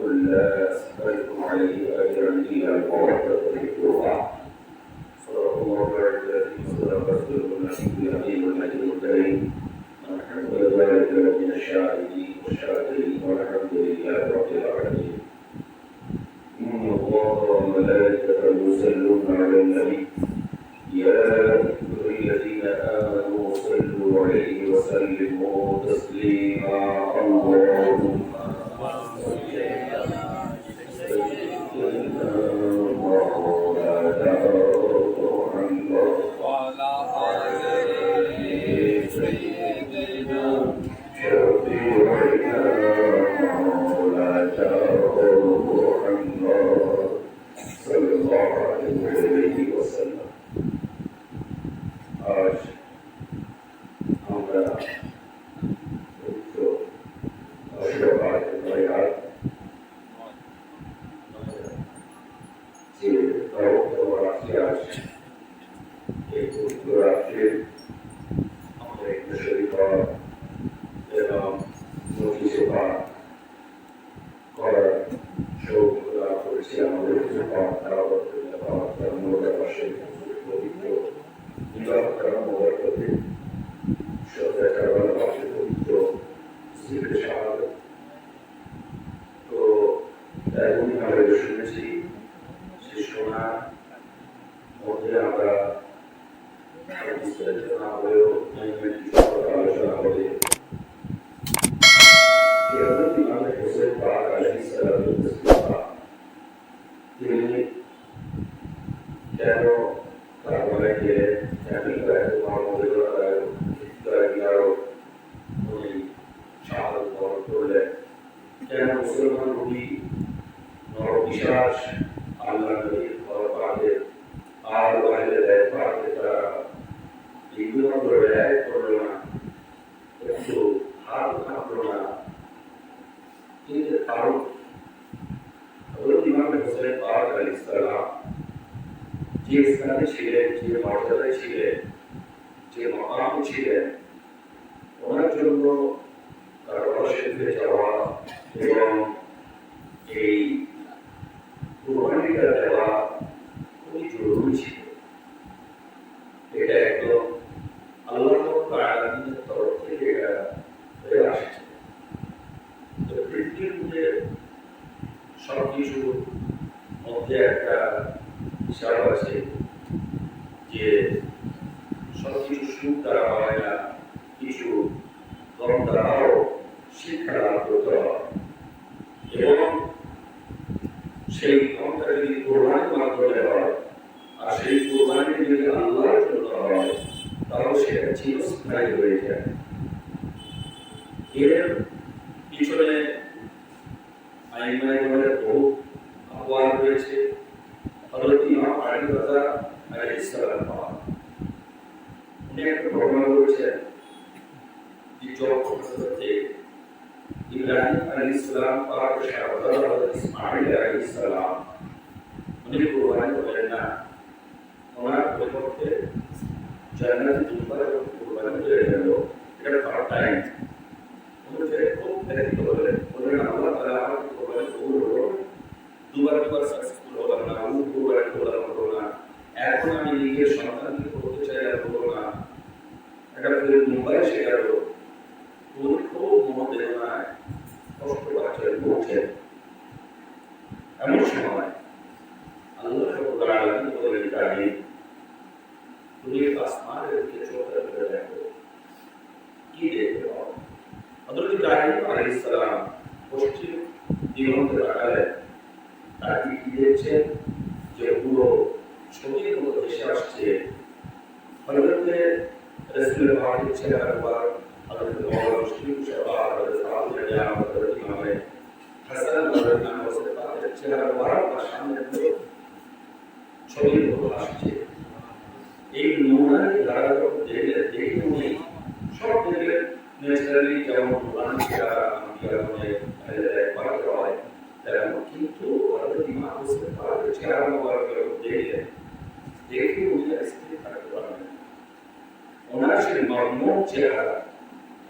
قل لا أسألكم عليه أجرا إلا المودة في القربى. صدق الله العظيم وصدق رسوله النبي الأمين والنبي الكريم. ونحن بذلك من الشاهدين والشاكرين والحمد لله رب العالمين. إن الله وملائكته يصلون على النبي يا أيها الذين آمنوا صلوا عليه وسلموا تسليما. اللهم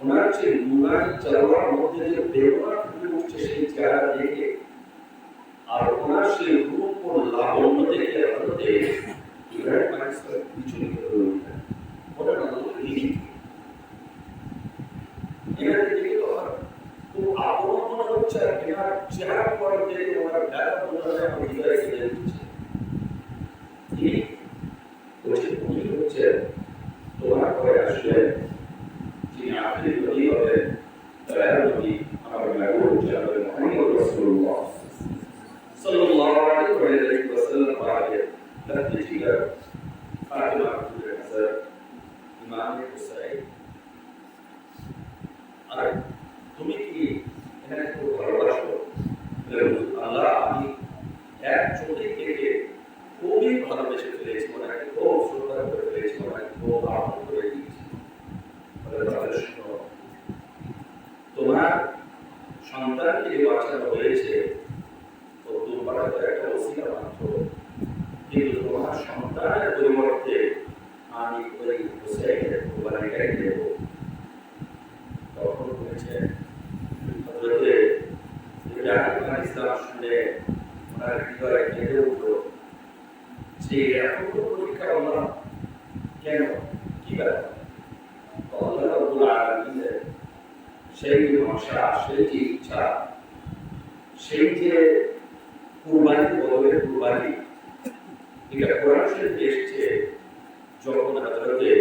ওনার যে নুরানি চেহারার মধ্যে যে বেরোনা ফুটে উঠছে সেই চেহারা দেখে আর ওনার সেই রূপ ও লাবণ্য দেখে হতে ইব্রাহিম আলাইহিস সালাম বিচলিত হয়ে উঠলেন। বলেন আল্লাহ এই এনাকে দেখে তো খুব আপন মনে হচ্ছে, এনার চেহারা পরে দেখে ওনার গায়ে মনে হয় আমার হৃদয়ে গেঁথে উঠছে। তিনি বলছে উনি হচ্ছে তোমার পরে আসলেন যিনি আখির নবী হবেন, দয়ার নবী, আমার মাহবুব জনাবে মুহাম্মদ রাসূলুল্লাহ সাল্লাল্লাহু আলাইহি ওয়াসাল্লাম বাগে নতিজা ফাতিমা বিনতে হাসান ইমাম হুসাইন। আর তুমি কি এখানে খুব ভালোবাসো? আল্লাহ আমি এক চোখে দেখে খুবই ভালোবেসে ফেলেছি, ওনাকে খুব শ্রদ্ধা করে ফেলেছি, ওনাকে খুব আপন করে দিয়েছি। তোমার সন্তানকে যে বাঁচানো হয়েছে তো তোমার একটা ওসিলা মাত্র, কিন্তু তোমার সন্তানের পরিবর্তে আমি ওই হুসাইনের কুরবানিটাই দেব। তখন বলেছে হযরতে ইব্রাহিম আলাইহিস সালাম শুনে ওনার হৃদয়ে কেঁদে উঠল যে এত পরীক্ষা আল্লাহ কেন, কি ব্যাপার? আল্লাহ রাব্বুল আলামিনের সেই ভাষা, সেই যে ইচ্ছা, সেই যে কুরবানি বদলে কুরবানি, এটা কোরআন শরীফে এসেছে। যখন হযরতে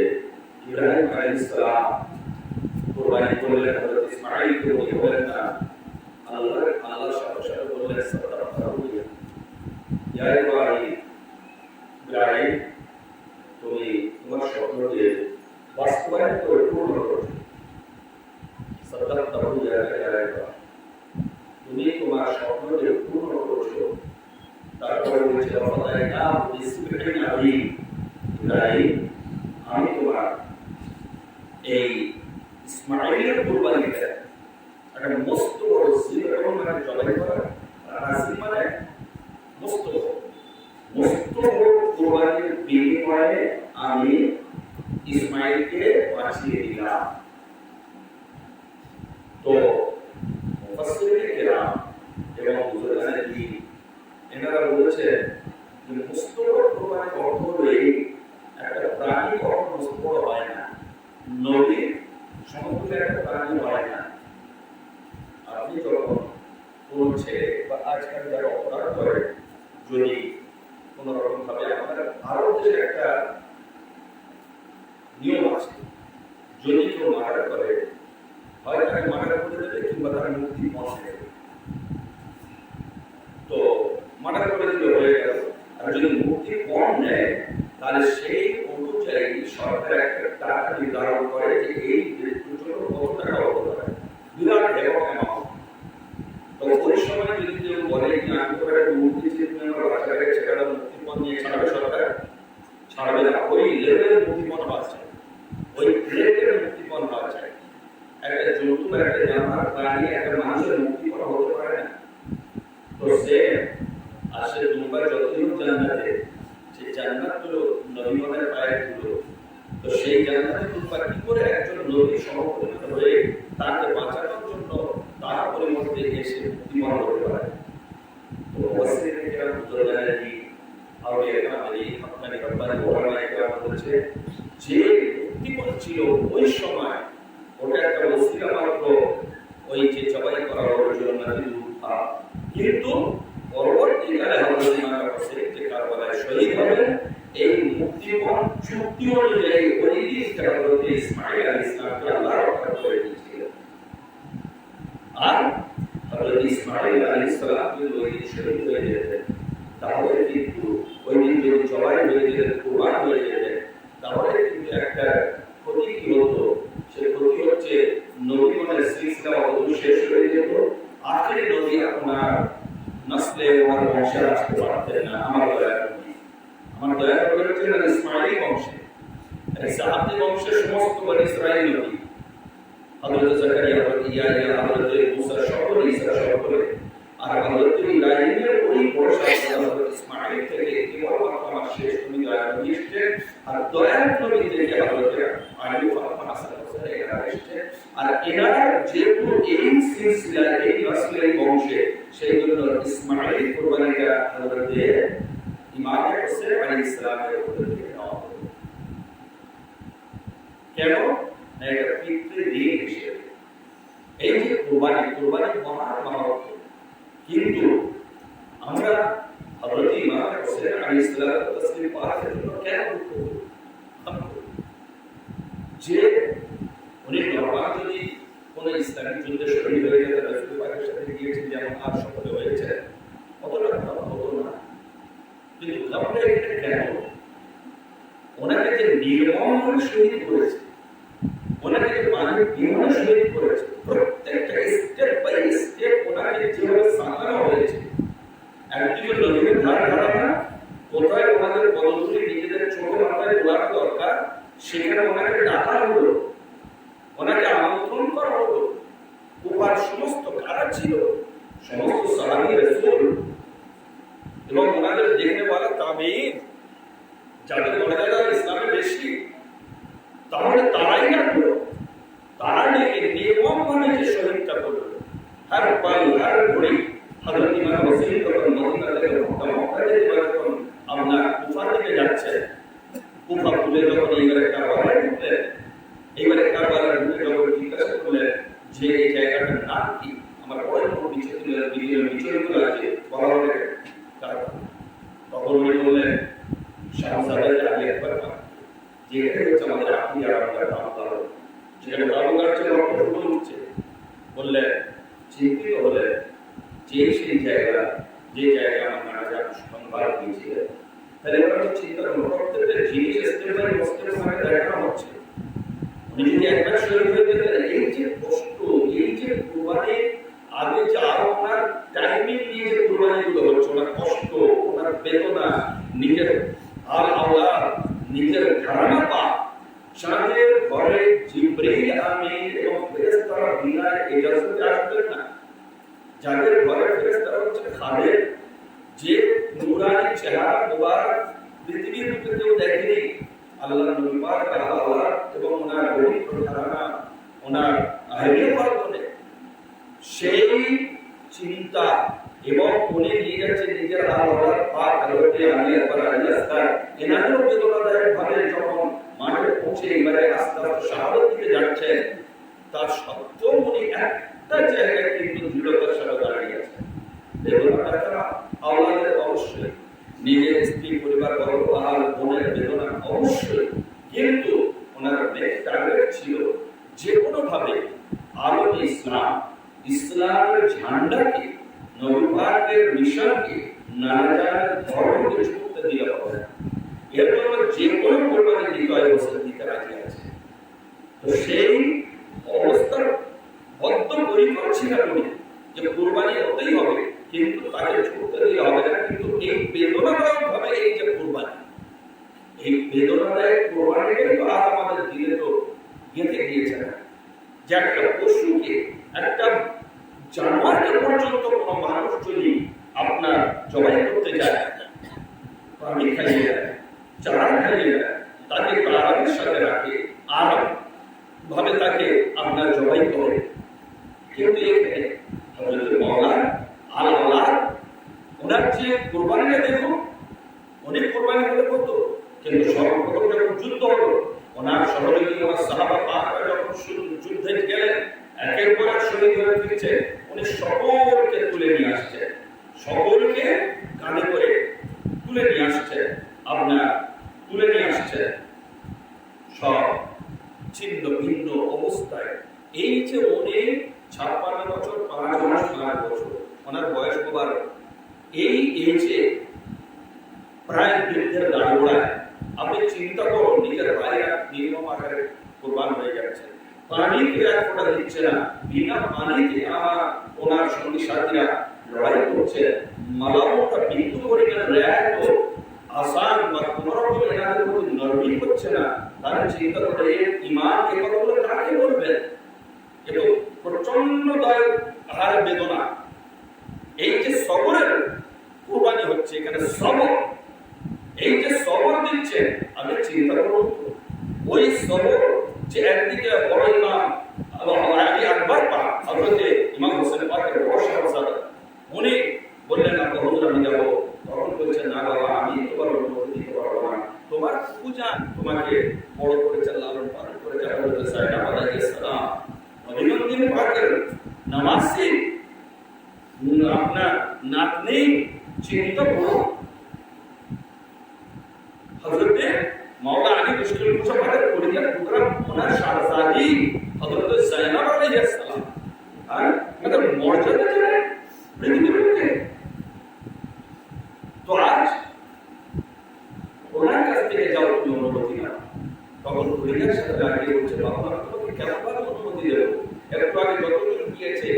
ইব্রাহিম আলাইহিস সালাম কুরবানি করলেন, হযরত ইসমাঈলকে বলি বলেন না, আল্লাহ সাথে সাথে বললেন সাদাকাল্লাহু ইয়া ইব্রাহিম, ইব্রাহিম তুমি তোমার স্বপ্নকে বাস্তবায়ন করে পূর্ণ করো। সাদাকাল্লাহু ইয়া ইব্রাহিম, তুমি তোমার স্বপ্নকে পূর্ণ করেছো। তারপরে বলছে ওয়াফাদাইনা বিসবিহিন আযীম, ইব্রাহিম আমি তোমার এই ইসমাঈলের কুরবানিটা একটা মস্ত বড় জিবরন মানে জবাই করা, রাসি মানে মস্ত বড় কুরবানির বিনিময়ে আমি ইসমাঈলকে বাঁচিয়ে দিলাম। তো মুফাসসিরিনে কেরাম এবং বুজুর্গানে দ্বীন এনারা বলেছে যে মস্ত বড় কুরবানির অর্থ হলো এই, একটা প্রাণী কখনো মস্ত বড় হয় না, নবীর সমতুল্য একটা প্রাণী হয় না। আপনি যখন কোন ছেলে বা আজকাল যারা অপরাধ করে, যদি কোন রকম ভাবে আমাদের ভারতের একটা নিয়ম আছে, যদি কেউ মার্ডার করে হয় তাকে মার্ডার করে দেবে কিংবা তার মুক্তি পণ দেবে। তো মার্ডার করে দিলে হয়ে গেল, আর যদি মুক্তি পণ নেয় তাহলে সেই অনুযায়ী সরকার একটা টাকা নির্ধারণ করে যে এই মৃত্যুর জন্য কত টাকা হতে পারে, বিরাট ব্যাপক অ্যামাউন্ট। তো ওই সময় যদি কেউ বলে যে আমি তো একটা মুক্তি চিন্তা আমার বাচ্চাকে ছেলেরা মুক্তিপণ নিয়ে ছাড়বে, সরকার ছাড়বে না, ওই লেভেলের মুক্তিপণ পাওয়া যায়, ওই গ্রেডের মুক্তিপণ পাওয়া যায়। একটা জন্তু বা একটা জানোয়ার প্রাণী একটা মানুষের মুক্তিপণ হতে পারে না। তো সে আসে দুবার যতদিন জান্নাতে, সেই জান্নাত গুলো নবীগণের পায়ে ধুলো, তো সেই জান্নাতে দুবার কি করে একজন নবী সমপরিণত হয়ে তাকে বাঁচানোর জন্য তার পরিবর্তে এসে মুক্তিপণ হতে পারে। তো মুফাসসিরিনে কেরাম বুজুর্গানে দ্বীন আউলিয়া কেরামের হক্কানি রব্বানি ওলামায়ে কেরাম বলেছে যে মুক্তিপণ ছিল ওই সময় ওটা একটা ওসিলা মাত্র, ওই যে জবাই করা হওয়ার জন্য দুধা, কিন্তু পরবর্তীকালে হযরত ইমাম হোসেন যে কারবালায় শহীদ হবেন, এই মুক্তিপণ চুক্তি অনুযায়ী ওই দিনটা হযরত ইসমাঈল আলাইহিস সালামকে আল্লাহ রক্ষা করে দিয়েছিলেন। আর হযরত ইসমাঈল আলাইহিস সালাম যদি ওই দিন শহীদ হয়ে যেতেন, তাহলে কিন্তু ওই দিন যদি জবাই হয়ে যেতেন, কুরবান হয়ে যেতেন, তাহলে কিন্তু একটা ক্ষতি কি হতো, সেই ক্ষতি হচ্ছে নবীগণের সিলসিলা অদূর শেষ হয়ে যেত। আখেরি নবী আপনার নসলে ওর বংশে আসতে পারতেন না। আমার দয়ার নবী ছিলেন ইসমাঈলী বংশে, ইসহাকের বংশের সমস্ত বনি ইসরাঈল নবী, হযরত জাকারিয়া, হযরত ইয়াহইয়া, হযরত মুসা সকলে, ঈসা সকলে। আর হযরত ইব্রাহিমের ওই বড় সন্তান হযরত ইসমাঈল থেকে কেবলমাত্র আমার শেষ নবী দয়ার নবী এসেছেন। আর দয়ার নবী থেকে হযরত আলী, ফাতিমা, হাসান, হোসেন এরা এসেছেন। আর এনারা যেহেতু এই সিলসিলা, এই নসলে, এই বংশে, সেই জন্য ইসমাঈল কুরবানি কিন্তু আমরা হযরত ইমাম হোসেন আলাইহিস সালাম তাসলিম পাওয়ার জন্য কেন দুঃখ করি? যে উনি নরমাল যদি কোন ইসলামিক যুদ্ধে শহীদ হয়ে যেতেন, রাসূল পাকের সাথে গিয়েছেন যেমন আর সফল হয়েছে, অতটা ভালো হতো না। কিন্তু আমরা এখানে কেন ওনাকে যে নির্মম শহীদ করেছে, ওনাকে যে পানির বিমান শহীদ করেছে, প্রত্যেকটা স্টেপ বাই স্টেপ ওনাকে যেভাবে সাজানো হয়েছে, একদিকে নদীর ধার ধারা কোথায় ওনাদের পদধূলি নিজেদের ছোট মাথায় তোলার দরকার সেখানে ওনাকে ডাকা হলো, ওনাকে আমন্ত্রণ করা হলো। কুফার সমস্ত কারা ছিল, সমস্ত সাহাবী রাসূল এবং ওনাদের দেখনে वाला তাবেঈন, যাদের মর্যাদা ইসলামে বেশি, তাহলে তারাই ডাকলো, তারা ডেকে নির্মম ভাবে যে শহীদটা করলো। হর পল হর ঘড়ি হযরত ইমাম হোসেন যখন মদিনা থেকে মক্কা থেকে যখন আপনার কুফা থেকে যাচ্ছে, কুফা ভুলে যখন এইবারে কারবালায় ঢুকলেন, এইবারে কারবালায় ঢুকে যখন জিজ্ঞাসা করলেন যে এই জায়গাটার নাম কি, আমার বড় বড় বিচরণগুলো আছে বলা হলে কারবালা, তখন উনি বললেন শাহজাদা আলী আকবর যে এটা হচ্ছে আমাদের আকিদা আমাদের নাম, যেখানে বাবুগার চেয়ে রক্ত ফুটে উঠছে। বললেন চিন্তিত হলে যে সেই জায়গা, যে জায়গা আমার রাজা সংবাদ দিয়েছিলেন, তাহলে ওরা চিন্তা করলো প্রত্যেকটা জিনিস স্টেপ বাই স্টেপ সামনে দেখানো হচ্ছে। উনি যদি একবার শহীদ হয়ে যেতেন, এই যে কষ্ট, এই যে কুরবানি, আগে যে আরো ওনার টাইমিং নিয়ে যে কুরবানিগুলো হচ্ছে, ওনার কষ্ট, ওনার বেদনা, নিজের আর আওলাদ, নিজের ঘরানা পা, যাদের ঘরে জিবরিল আমিন এবং ফেরেশতারা বিনা ইজাজতে আসতেন না, যাদের ঘরে ফেরেশতারা হচ্ছে খাদেম, যে নূরানি চেহারা মুবারক পৃথিবীর বুকে কেউ দেখেনি, আল্লাহর নবী পাক আল্লাহ এবং ওনার পবিত্র ঘরানা, ওনার আহলে বরকতে, সেই চিন্তা এবং উনি নিয়ে যাচ্ছে নিজের আল্লাহর পাক হযরত আলী আকবর আলাইহিস সালাম, এনাদের বেদনাদায়ক ভাবে যখন মাঠে পৌঁছে এবারে আস্তে আস্তে শাহাদাত দিতে যাচ্ছেন, তার সত্ত্বেও উনি একটা জায়গায় কিন্তু দৃঢ়তার সাথে দাঁড়িয়ে আছেন। বেদনাটা আওলাদের অবশ্যই, নিজের স্ত্রী পরিবার বর্গ আর বোনের বেদনা অবশ্যই, কিন্তু ওনার মেন টার্গেট ছিল যে কোনো ভাবে আলো ইসলাম, ইসলামের ঝান্ডাকে, নবী পাকের মিশনকে, নাজাতের ধর্মকে ছুঁতে দিয়ে হবে। এর জন্য যে কোনো কোরবানি হৃদয় বসে দিতে রাজি আছে। তো সেই অবস্থার বদ্ধ পরিকর ছিলেন উনি যে কোরবানি হতেই হবে, কিন্তু তাকে ছুঁতে দিয়ে হবে না। কিন্তু এই বেদনাদায়ক ভাবে এই যে কোরবানি, এই বেদনাদায়ক কোরবানিকে তো আজ আমাদের দিলে তো গেঁথে গিয়েছে না, যে একটা পশুকে, একটা জানোয়ারকে পর্যন্ত কোনো মানুষ যদি আপনার জবাই করতে যায়, পানি খাইয়ে দেয়, চারা খাইয়ে দেয়, তাকে আরামের সাথে রাখে, আরাম ভাবে তাকে আপনার জবাই করে। কিন্তু এখানে হযরত মাওলানা আল্লাহ ওনার যে কোরবানিটা দেখুন, অনেক কোরবানি হলে করতো, কিন্তু সর্বপ্রথম যখন যুদ্ধ হলো, ওনার সহযোগী ওনার সাহাবা পাকরা যখন যুদ্ধে গেলেন, একের পর এক শহীদ হয়ে ফিরছে, উনি সকলকে তুলে নিয়ে আসছে, সকলকে কাঁধে করে তুলে নিয়ে আসছে, আপনার তুলে নিয়ে আসছে সব ছিন্ন ভিন্ন অবস্থায়। এই যে উনি 56 বছর 5 মাস 5 বছর ওনার বয়স হবার, এই এজে প্রায় বৃদ্ধের দাঁড়োড়ায় আপনি চিন্তা করুন, নিজের ভাইরা নির্মম আকারে কোরবান হয়ে যাচ্ছে, পানিতে এক ফোঁটা দিচ্ছে না, বিনা পানিতে আমার ওনার সঙ্গী সাথীরা লড়াই করছে, মালামটা বিন্দু পরিমাণ রেয়াত তো আসান বা কোনোরকম এনাদের মধ্যে নরমি হচ্ছে না। তারা চিন্তা করে এই ইমান এ কথাগুলো কাকে বলবেন? এ তো প্রচন্ড দায়ক হার বেদনা। এই যে সবরের কুরবানি হচ্ছে, এখানে সবর, এই যে সবর দিচ্ছে, আমি চিন্তা করুন ওই সবর যে একদিকে বড় ইমাম আলী আকবর পাক হযরত ইমাম হোসেন পাকের বড় শাহজাদা, উনি বললেন না হুজুর আমি যাব, তখন বলছেন না বাবা আমি তোমার অনুমতি দিতে পারবো না, তোমার পূজা তোমাকে বড় করেছে, লালন পালন করেছে হযরত সাইয়েদনা আলাইহিস সালাম, নবী পাকের নামাজি আপনার নাতনি চিন্তা করো হযরতে मौला अली मुश्किल कुशा बाहर कोरिया टुकड़ा होना शाहजादी हजरत ज़ैनब अलैहिस्सलाम हां मतलब मौजूदा है पृथ्वी पे तो आज ওনার কাছ থেকে যাও তুমি অনুমতি নাও তখন কোরিয়ার সাথে লাগিয়ে বলছে বাবা তোমাকে কেমন অনুমতি দেব একটু আগে যতটুকু গিয়েছে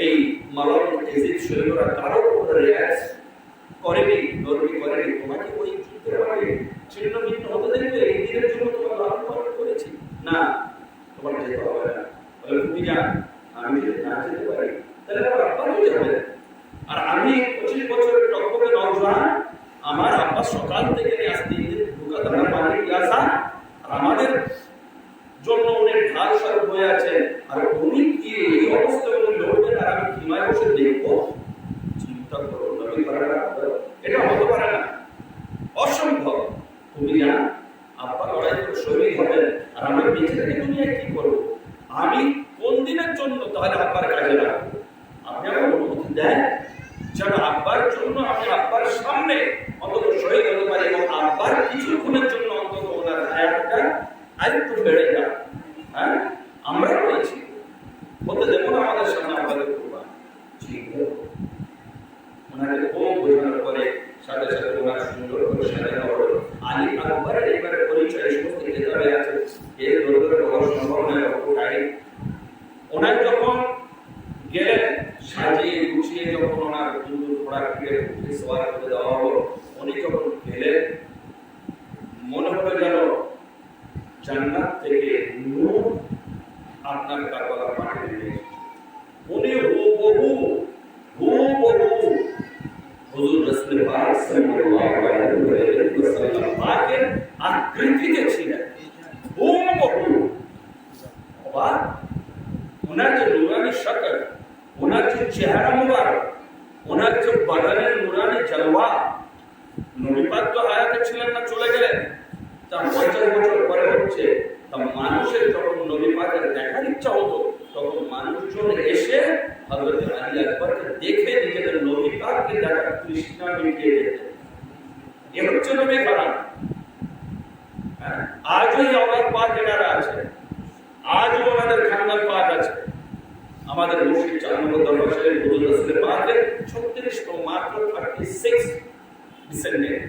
এই মালাম এজিদ শরীফরা কারো উপরে রিয়াক্ট করেনি নরমি করেনি তোমাকে ওই যুদ্ধের আগে ছিন্ন ভিন্ন হতে দেখবে এই দিনের জন্য তোমার লাভ করেছি না তোমার যেতে হবে না বলে তুমি জান আমি যদি না যেতে পারি তাহলে আমার আব্বা চলে যাবে আর আমি 25 বছরের টকবকে নওজোয়ান আমার আব্বা সকাল থেকে নিয়ে আসতে ঢুকা তার পানি পিয়াসা আর আমাদের জন্য উনি ঢাল স্বরূপ হয়ে আছেন আর উনি কি এই অবস্থায় উনি লড়বেন আর আমি সীমায় বসে দেখবো চিন্তা করো নবী পারে না এটা হতে পারে না অসম্ভব তুমি জান আব্বা লড়াই করে শহীদ হবেন আর আমরা বেঁচে থেকে দুনিয়ায় কি করবো আমি কোন দিনের জন্য তাহলে আব্বার কাজে লাগবো আপনি আমার অনুমতি দেন যেন আব্বার জন্য আমি আব্বার সামনে অন্তত শহীদ হতে পারি এবং আব্বার কিছুক্ষণের জন্য অন্তত ওনার হায়াতটা আরেকটু বেড়ে যায় হ্যাঁ আমরা রয়েছি হতে দেবো না আমাদের সামনে আব্বারের কোরবান ঠিক ওনাকে খুব বোঝানোর পরে সাথে সাথে ওনার সুন্দর করে সাজানো হলো আলী আকবরের এবারে পরিচয় সমস্ত কিতাবে আছে এর দরবারে বলার সম্ভব নয় টাইম ওনার যখন গেলেন সাজিয়ে গুছিয়ে যখন ওনার দুধ ঘোড়া কিনে সওয়ার করে দেওয়া হলো উনি যখন গেলেন মনে হলো যেন জান্নাত থেকে নূর আপনার কারবালার মাঠে নেমে এসেছে উনি হুবহু হুজুর রাসূল পাক সাল্লাল্লাহু আলাইহি ওয়াসাল্লাম পাকের আকৃতিতে ছিলেন হুবহু और ওনার যে নুরানি শক্ল ওনার যে চেহারা মুবারক ওনার যে বদনের নুরানি জলওয়া নবী পাক তো হায়াতে ছিলেন না চলে গেলেন তার 50 বছর পরে হচ্ছে তা মানুষের যখন নবী পাকের দেখার ইচ্ছা হতো তখন মানুষজন এসে হযরত আলী আকবরকে দেখে নিজেদের নবী পাককে দেখার তৃষ্ণা মিটিয়ে দিতেন এ হচ্ছে নবী কালাম আজও আওলাদ পাক যারা আছে আজও আমাদের খানদান পাক আছে আমাদের মুর্শিদ চার নম্বর দরবার শরীফ হুজুর রাসূল পাকের 36 তো মাত্র 36 ডিসেন্ডেন্ট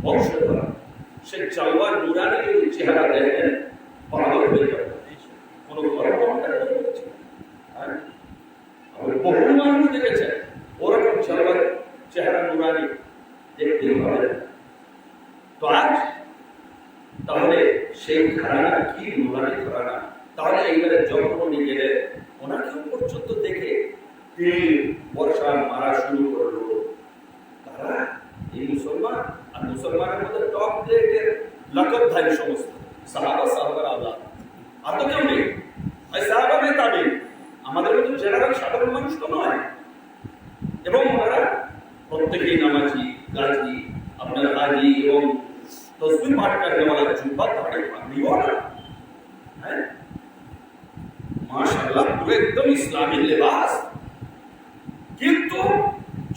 বংশধর সে জাওয়ার নুরানি যদি চেহারা দেখেন পাগল হয়ে যাবে কোনো কল্পনা করতে পারে আমরা বহু মানুষ দেখেছেন ওরকম জাওয়ার চেহারা নুরানি দেখতে পাবেন তো আজ তাহলে সেই ঘরানা কি নুরানি ঘরানা তাহলে এইবারে যখন উনি গেলেন ওনাকেও পর্যন্ত দেখে তীর বর্ষা মারা শুরু করলো তারা এই মুসলমান আর মুসলমানের মধ্যে টপ গ্রেডের লকবধারী সমস্ত সাহাবার আল্লাহ আর তো কেউ নেই সাহাবা নেই তাবিন আমাদের মতো জেনারেল সাধারণ মানুষ তো নয় এবং ওনারা প্রত্যেকেই নামাজি গাজী আপনার হাজি এবং তসবিহ পাঠ করনেওয়ালা জুব্বা তাড়ে পাগড়িও না হ্যাঁ মাশাআল্লাহ পুরো একদম ইসলামী লিবাস কিন্তু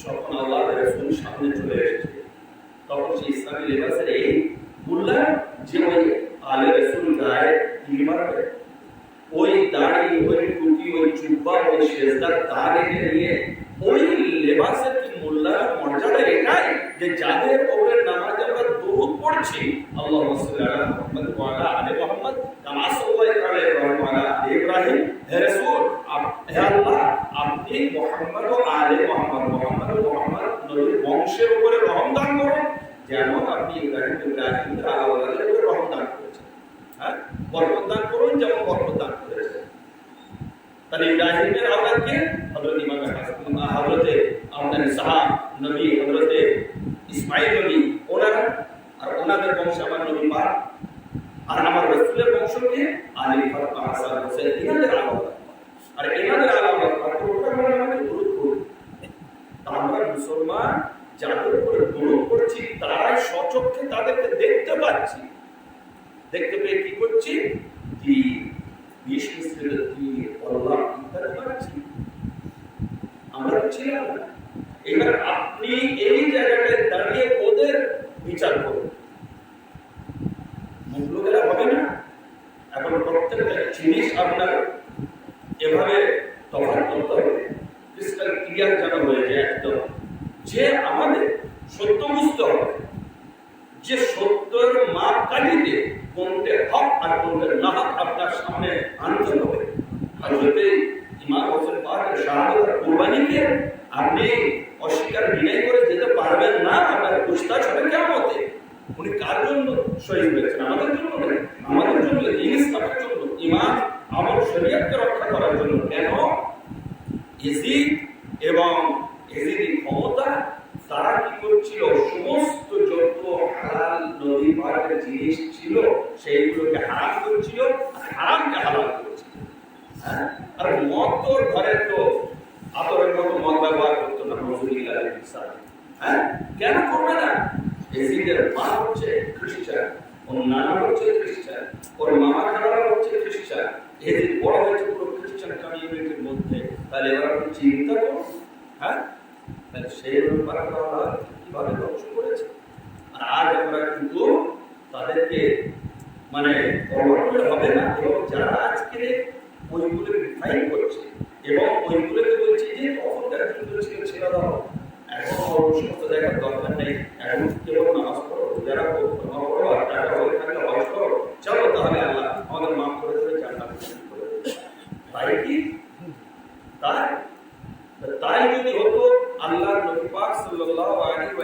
যখন আল্লাহর রাসূল সামনে চলে এসেছে তখন সেই ইসলামী লিবাসের এই মুল্লা যে ওই আলে রাসূল গায়ে কি মারবে ওই দাড়ি ওই টুপি ওই জুব্বা ওই সেজদার দাড়ি নিয়ে ওই লিবাসের কি মুল্লা মর্যাদা এটাই যে যাদের ওপরে নামাজ আমরা দরুদ পড়ছি আল্লাহুম্মা সাল্লি আলা মুহাম্মদ ওয়া আলা আলি মুহাম্মদ কামা সাল্লাল্লাহু আলাইহি ওয়া আলা আলি ইব্রাহিম হে রাসূল হে আল্লাহ আপনি মুহাম্মদ ও আলে মুহাম্মদ নবীর বংশের উপরে রহম দান করুন যেমন আপনি ইব্রাহিমের আলাওয়ালের উপরে রহম দান করেছেন হ্যাঁ বরকত দান করুন যেমন বরকত দান করেছেন তাহলে ইব্রাহিমের আওলাদকে হযরত ইমাম হাসান হযরতে আপনার ইসহাক নবী হযরতে ইসমাঈল নবী ওনারা আর ওনাদের বংশে আমার নবী পাক আর আমার রাসূলের বংশকে আলী ফাতেমা হাসান হোসেন এনাদের আওলাদ আর এনাদের আওলাদ ওটা আমাদের দরুদ পড়ি আমরা মুসলমান যাদের উপরে দরুদ পড়ছি তারাই সচক্ষে তাদেরকে দেখতে পাচ্ছি দেখতে পেয়ে কি করছি কি বিশ মিনিটের কি আল্লাহ ইত্যাদি পাচ্ছি আমরা ছিলাম না। এবার আপনি এই জায়গাটায় দাঁড়িয়ে ওদের বিচার করুন, মুখগুলো হবে না। এখন প্রত্যেকটা জিনিস আপনার এভাবে তফাৎ করতে হবে, ক্রিস্টাল ক্লিয়ার যেন হয়ে যায় একদম, যে আমাদের সত্য বুঝতে হবে, যে সত্যের মাপকাঠিতে কোনটা হক আর কোনটা না হক আপনার সামনে আনতে হবে। হযরত ইমাম হোসেন পাকের শাহাদাত আর কুরবানিকে আপনি অস্বীকার বিনয় করে যেতে পারবেন না, আপনার পুছতাছ হবে কিয়ামতে। উনি কার জন্য শহীদ হয়েছেন? আমাদের জন্য নয়, আমাদের জন্য, দিন ইসলামের জন্য, ইমান আমল শরীয়তকে রক্ষা করার জন্য। কেন? ইয়াজিদ এবং ইয়াজিদের ক্ষমতা, তারা কি করছিল? সমস্ত যত হালাল নদী পারের জিনিস ছিল সেইগুলোকে হারাম করছিল, হারামকে হালাল করছিল। আর মদ তো ঘরে তো আতরের মতো মদ ব্যবহার করতো না রাসূলুল্লাহ সাল্লাল্লাহু। কেন করবে না? ইয়াজিদের মা হচ্ছে খ্রিস্টান, ওর নানা হচ্ছে খ্রিস্টান, ওর মামা খালারা হচ্ছে খ্রিস্টান, ইয়াজিদ বড় হয়েছে পুরো খ্রিস্টান কমিউনিটির মধ্যে। তাহলে এবার আপনি চিন্তা করুন, তাহলে সেই ব্যাপারে আমরা কিভাবে ধ্বংস করেছে। আর আজ আমরা কিন্তু তাদেরকে মানে অবহেলা হবে না, এবং যারা আজকে ওইগুলো রিফাইন করছে এবং ওইগুলোকে বলছে যে তখনকার যুদ্ধ ছিল ছেড়ে দাও, এখন সমস্ত জায়গার দরকার নেই, এখন কেবল নামাজ পড়ো, যারা পড়ো আর টাকা হয়ে থাকলে হজ করো, চলো তাহলে আল্লাহ আমাদের মাফ করে দেবে, জান্নাত করে দেবে। তাই কি? তাই যদি হতো, আল্লাহর নবী পাক সাল্লাল্লাহু আলাইহি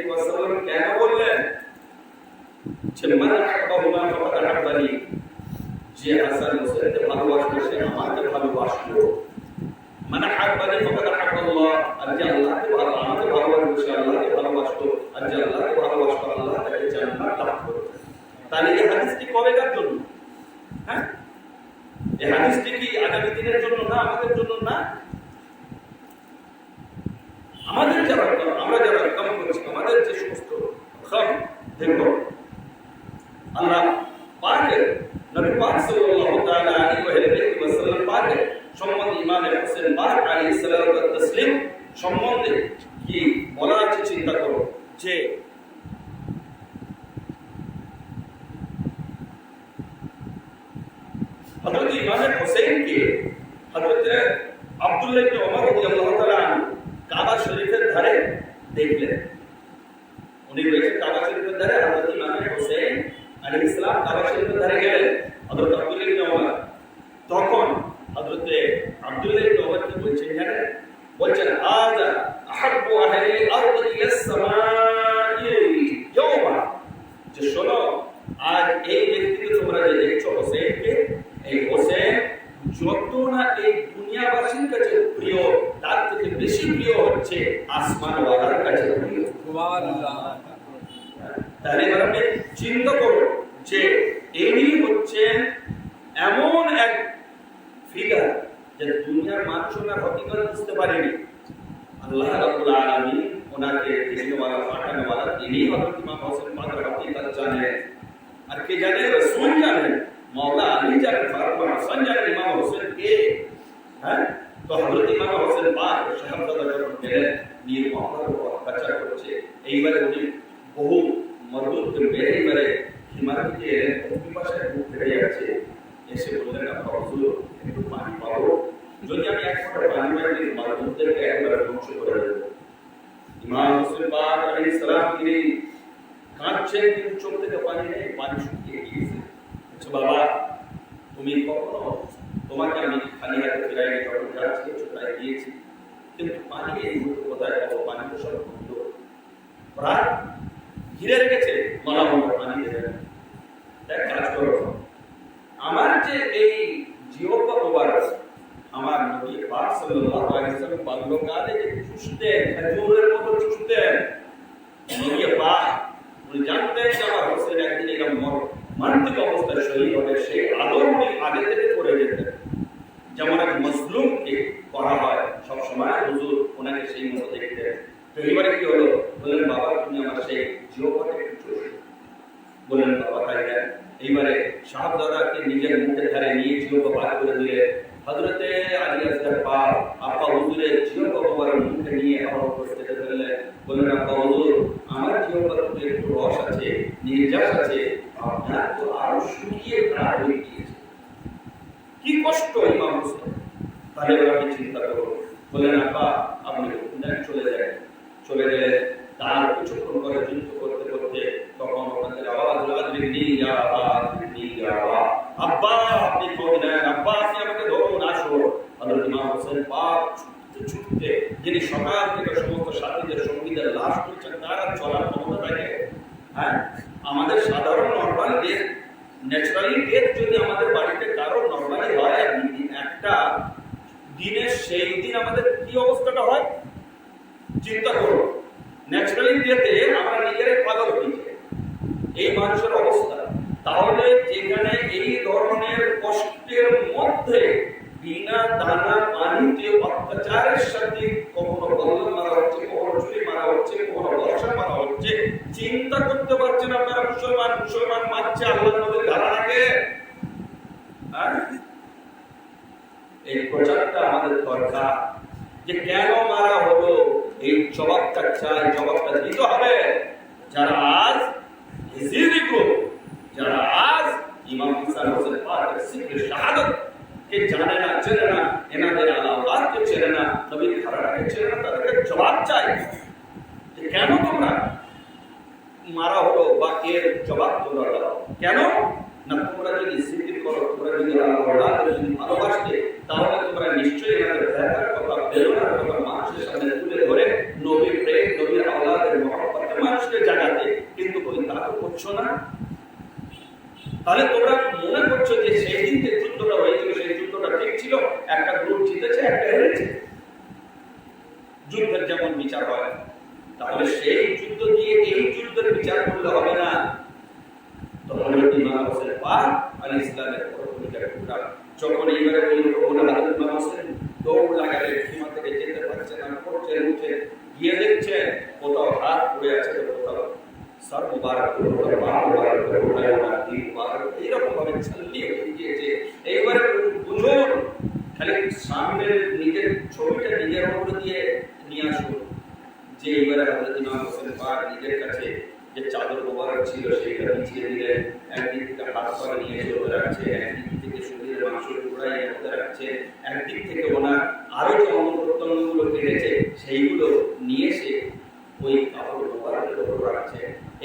ওয়াসাল্লাম কেন বললেন যে মান আহাব্বাহুমা ফাকাদ আহাব্বানি, যে হাসান হোসেনকে ভালোবাসলো সে আমাকে ভালোবাসলো। মান আহাব্বানি ফাকাদ আহাব্বাল্লাহ, আর যে আল্লাহকে আমাকে ভালোবাসলো সে আল্লাহকে ভালোবাসলো, আর যে আল্লাহকে ভালোবাসলো আল্লাহ তাকে জান্নাত দান করবে। তাহলে এই হাদিসটি কবেকার জন্য? এই হাদিসটি কি আগামী দিনের জন্য না, আমাদের জন্য না? আমাদের যারা আমরা যারা কাম করছি, আমাদের যে সমস্ত খাম দেখো, আল্লাহ পাকের নবী পাক সাল্লাল্লাহু তাআলা আলাইহি ওয়াসাল্লাম পাকের সম্বন্ধে ইমাম হোসেন পাক আলাইহিস সালাতু ওয়াত তাসলিম সম্বন্ধে কি বলা আছে চিন্তা করো, যে হযরত ইমাম হোসেনকে হযরত আব্দুল্লাহ ইবনে ওমর রাদিয়াল্লাহু তাআলা আনহু কাবা শরীফের ধারে দেখলেন। উনি রয়েছেন কাবা শরীফের ধারে, হযরত ইমাম হোসেন আলাইহিস সালাম কাবা শরীফের ধারে গেলেন হযরত আব্দুল্লাহ ইবনে ওমর। তখন হযরত আব্দুল্লাহ ইবনে ওমর কি বলছেন জানেন? বলছেন আযা আহাব্বু আহলি আরদ ইলাস সামাই ইয়াওমা, যে শোনো, আজ এই ব্যক্তিকে তোমরা যে দেখছো হোসেনকে, এই হোসেন যত না এই দুনিয়াবাসীর কাছে প্রিয়, তার থেকে বেশি প্রিয় হচ্ছে আসমানওয়ালার কাছে প্রিয়। সুবহানাল্লাহ। তাহলে এবার আপনি চিন্তা করুন যে ইনি হচ্ছেন এমন এক ফিগার যে দুনিয়ার মানুষ ওনার হকিকত বুঝতে পারেনি। আল্লাহ রাব্বুল আলামিন ওনাকে দিনওয়ালা পাঠানোওয়ালা, তিনি হযরত ইমাম হোসেন পাকের হকিকত জানেন। আর কে জানে? রাসূল জানেন, মওলা আলী জানেন, ফারুক হাসান জানেন ইমাম হোসেন কে। তো হযরত ইমাম হোসেন পাক শাহাদাত যখন পেলেন, নিয়ে মওলার বাচ্চা করছে, এইবারে উনি বহু মরদুদকে মেরে মেরে হিমালয়কে এলেন, পিপাসায় বুক ফেটে যাচ্ছে, এসে বললেন আপনার হুজুর একটু পানি পাবো? যদি আমি এক ফোঁটা পানি পাই মরদুদদেরকে একবারে ধ্বংস করে দেব। ইমাম হোসেন পাক আলাইহিস সালাম তিনি কাঁদছেন, কিন্তু চোখ থেকে পানি নেই, পানি শুকিয়ে গিয়েছে। বাবা, তুমি কখনো, তোমাকে আমি খালি হাতে ফিরাইনি, যখন যাচ্ছি ছোটায় দিয়েছি, কিন্তু পানি এই মুহূর্তে কোথায় পাবো? পানি তো সব বন্ধ, প্রায় ঘিরে রেখেছে, মালা মন্ত্র পানি দেবে। এক কাজ করো, আমার যে এই জিহ্বা মোবারক, আমার নবী পাক সাল্লাল্লাহু আলাইহি ওয়াসাল্লাম বাল্যকালে যে চুষতেন, খেজুরের মতো চুষতেন, নবী পাক উনি জানতেন যে আমার হোসেন একদিন এরকম মানসিক অবস্থায় শহীদ হবে, সেই আদর উনি আগে থেকে করে যেতেন। যেমন এক মজলুমকে করা হয় সবসময়, হুজুর ওনাকে সেই মতো দেখতেন। তো এবারে কি হলো? বললেন বাবা তুমি আমার সেই জিহ্বাটা একটু চুষো। বললেন বাবা তাই দেন। এইবারে শাহাদাতকে নিজের মুখে ধারে নিয়ে জিহ্বা পাক করে দিলে হযরতে আলী আসগার পাক আপা হুজুরের জিহ্বা মোবারক চলে গেলেন। তার কিছুক্ষণ পরে যুদ্ধ করতে করতে তখন ওনাদের আওয়াজ লাগবে, আব্বা আপনি খোঁজ নেন, আব্বা আপনি আমাকে ধরুন, আসো। হযরত ইমাম হোসেন পাক ছুটতে, যিনি সকাল থেকে সমস্ত সাথীদের সঙ্গীদের লাশ তুলছেন, তারা চলার ক্ষমতা থাকে? হ্যাঁ, আমাদের সাধারণ নর্মাল ডেথ, ন্যাচারালি ডেথ যদি আমাদের বাড়িতে কারো নর্মালি হয়, একটা দিনের সেই দিন আমাদের কি অবস্থাটা হয় চিন্তা করো। ন্যাচারালি ডেথে আমরা নিজেরাই পাগল হয়ে যাই, এই মানুষের অবস্থা। তাহলে যেখানে এই ধরনের কষ্টের মধ্যে বিনা দানা পানিতে অত্যাচারের সাথে কখনো বল্লম মারা হচ্ছে, কখনো ছুরি মারা হচ্ছে, কখনো বর্ষা মারা হচ্ছে, চিন্তা করতে পারছেন আপনারা মুসলমান মারছে আল্লাহ নবীর ধারণাকে? এই প্রচারটা আমাদের দরকার যে কেন মারা হলো, এই জবাবটা চাই, জবাবটা দিতে হবে। যারা আজ যারা আজ ইমাম হাসান হোসেন পাকের সিদ্দিক শাহাদাত কে জানে না, চেনে না, এনাদের আলাওয়াতকে চেনে না, নবীর ঘরানাকে চেনে না, তাদেরকে জবাব চাই যে কেন তোমরা মারা হলো, বা এর জবাব তোমরা দাও। কেন না, তোমরা যদি জিকির করো, তোমরা যদি আল্লাহকে যদি ভালোবাসতে, তাহলে তোমরা নিশ্চয়ই এনাদের দেখার কথা, বেরোনোর কথা মানুষের সামনে তুলে ধরে নবীর প্রেম, নবীর আওলাদের মহব্বতে মানুষকে জাগাতে, কিন্তু ওই তা তো করছো না। তাহলে তোমরা মনে করছো যে সেই দিন যে যুদ্ধটা হয়েছিল সেই যুদ্ধটা ঠিক ছিল, একটা গ্রুপ জিতেছে, একটা হেরেছে, যুদ্ধের যেমন বিচার হয়। তাহলে সেই যুদ্ধ দিয়ে এই যুদ্ধের বিচার করলে হবে না। হযরত ইমাম হোসেন পাক আলাইহিস সালামের পরবর্তীকালে যখন এইবারে হযরত ইমাম হোসেন দৌড় লাগালেন, সীমা থেকে যেতে পারছে না, পড়ছে উঠে গিয়ে দেখছে কোথাও হাত পড়ে আছে, তো কোথাও সর মুবারক, কোথাও পা মুবারক, কোথাও দিন মুবারক, এইরকম ভাবে ছড়িয়ে গিয়েছে। এইবারে বুঝুন, খালি সামনে নিজের ছবিটা নিজের উপরে দিয়ে নিয়ে আসুন যে এইবারে হযরত ইমাম হোসেন পাক নিজের কাছে যে চাদর মোবারক ছিল সেটা বিছিয়ে দিলেন, একদিক থেকে হাত পা নিয়ে চলে রাখছে, একদিক থেকে শরীরের মাংস টুকরাই মধ্যে রাখছে, একদিক থেকে ওনার আরো যে অঙ্গ প্রত্যঙ্গগুলো কেটেছে সেইগুলো নিয়ে এসে ওই কাপড় মোবারকের উপর রাখছে।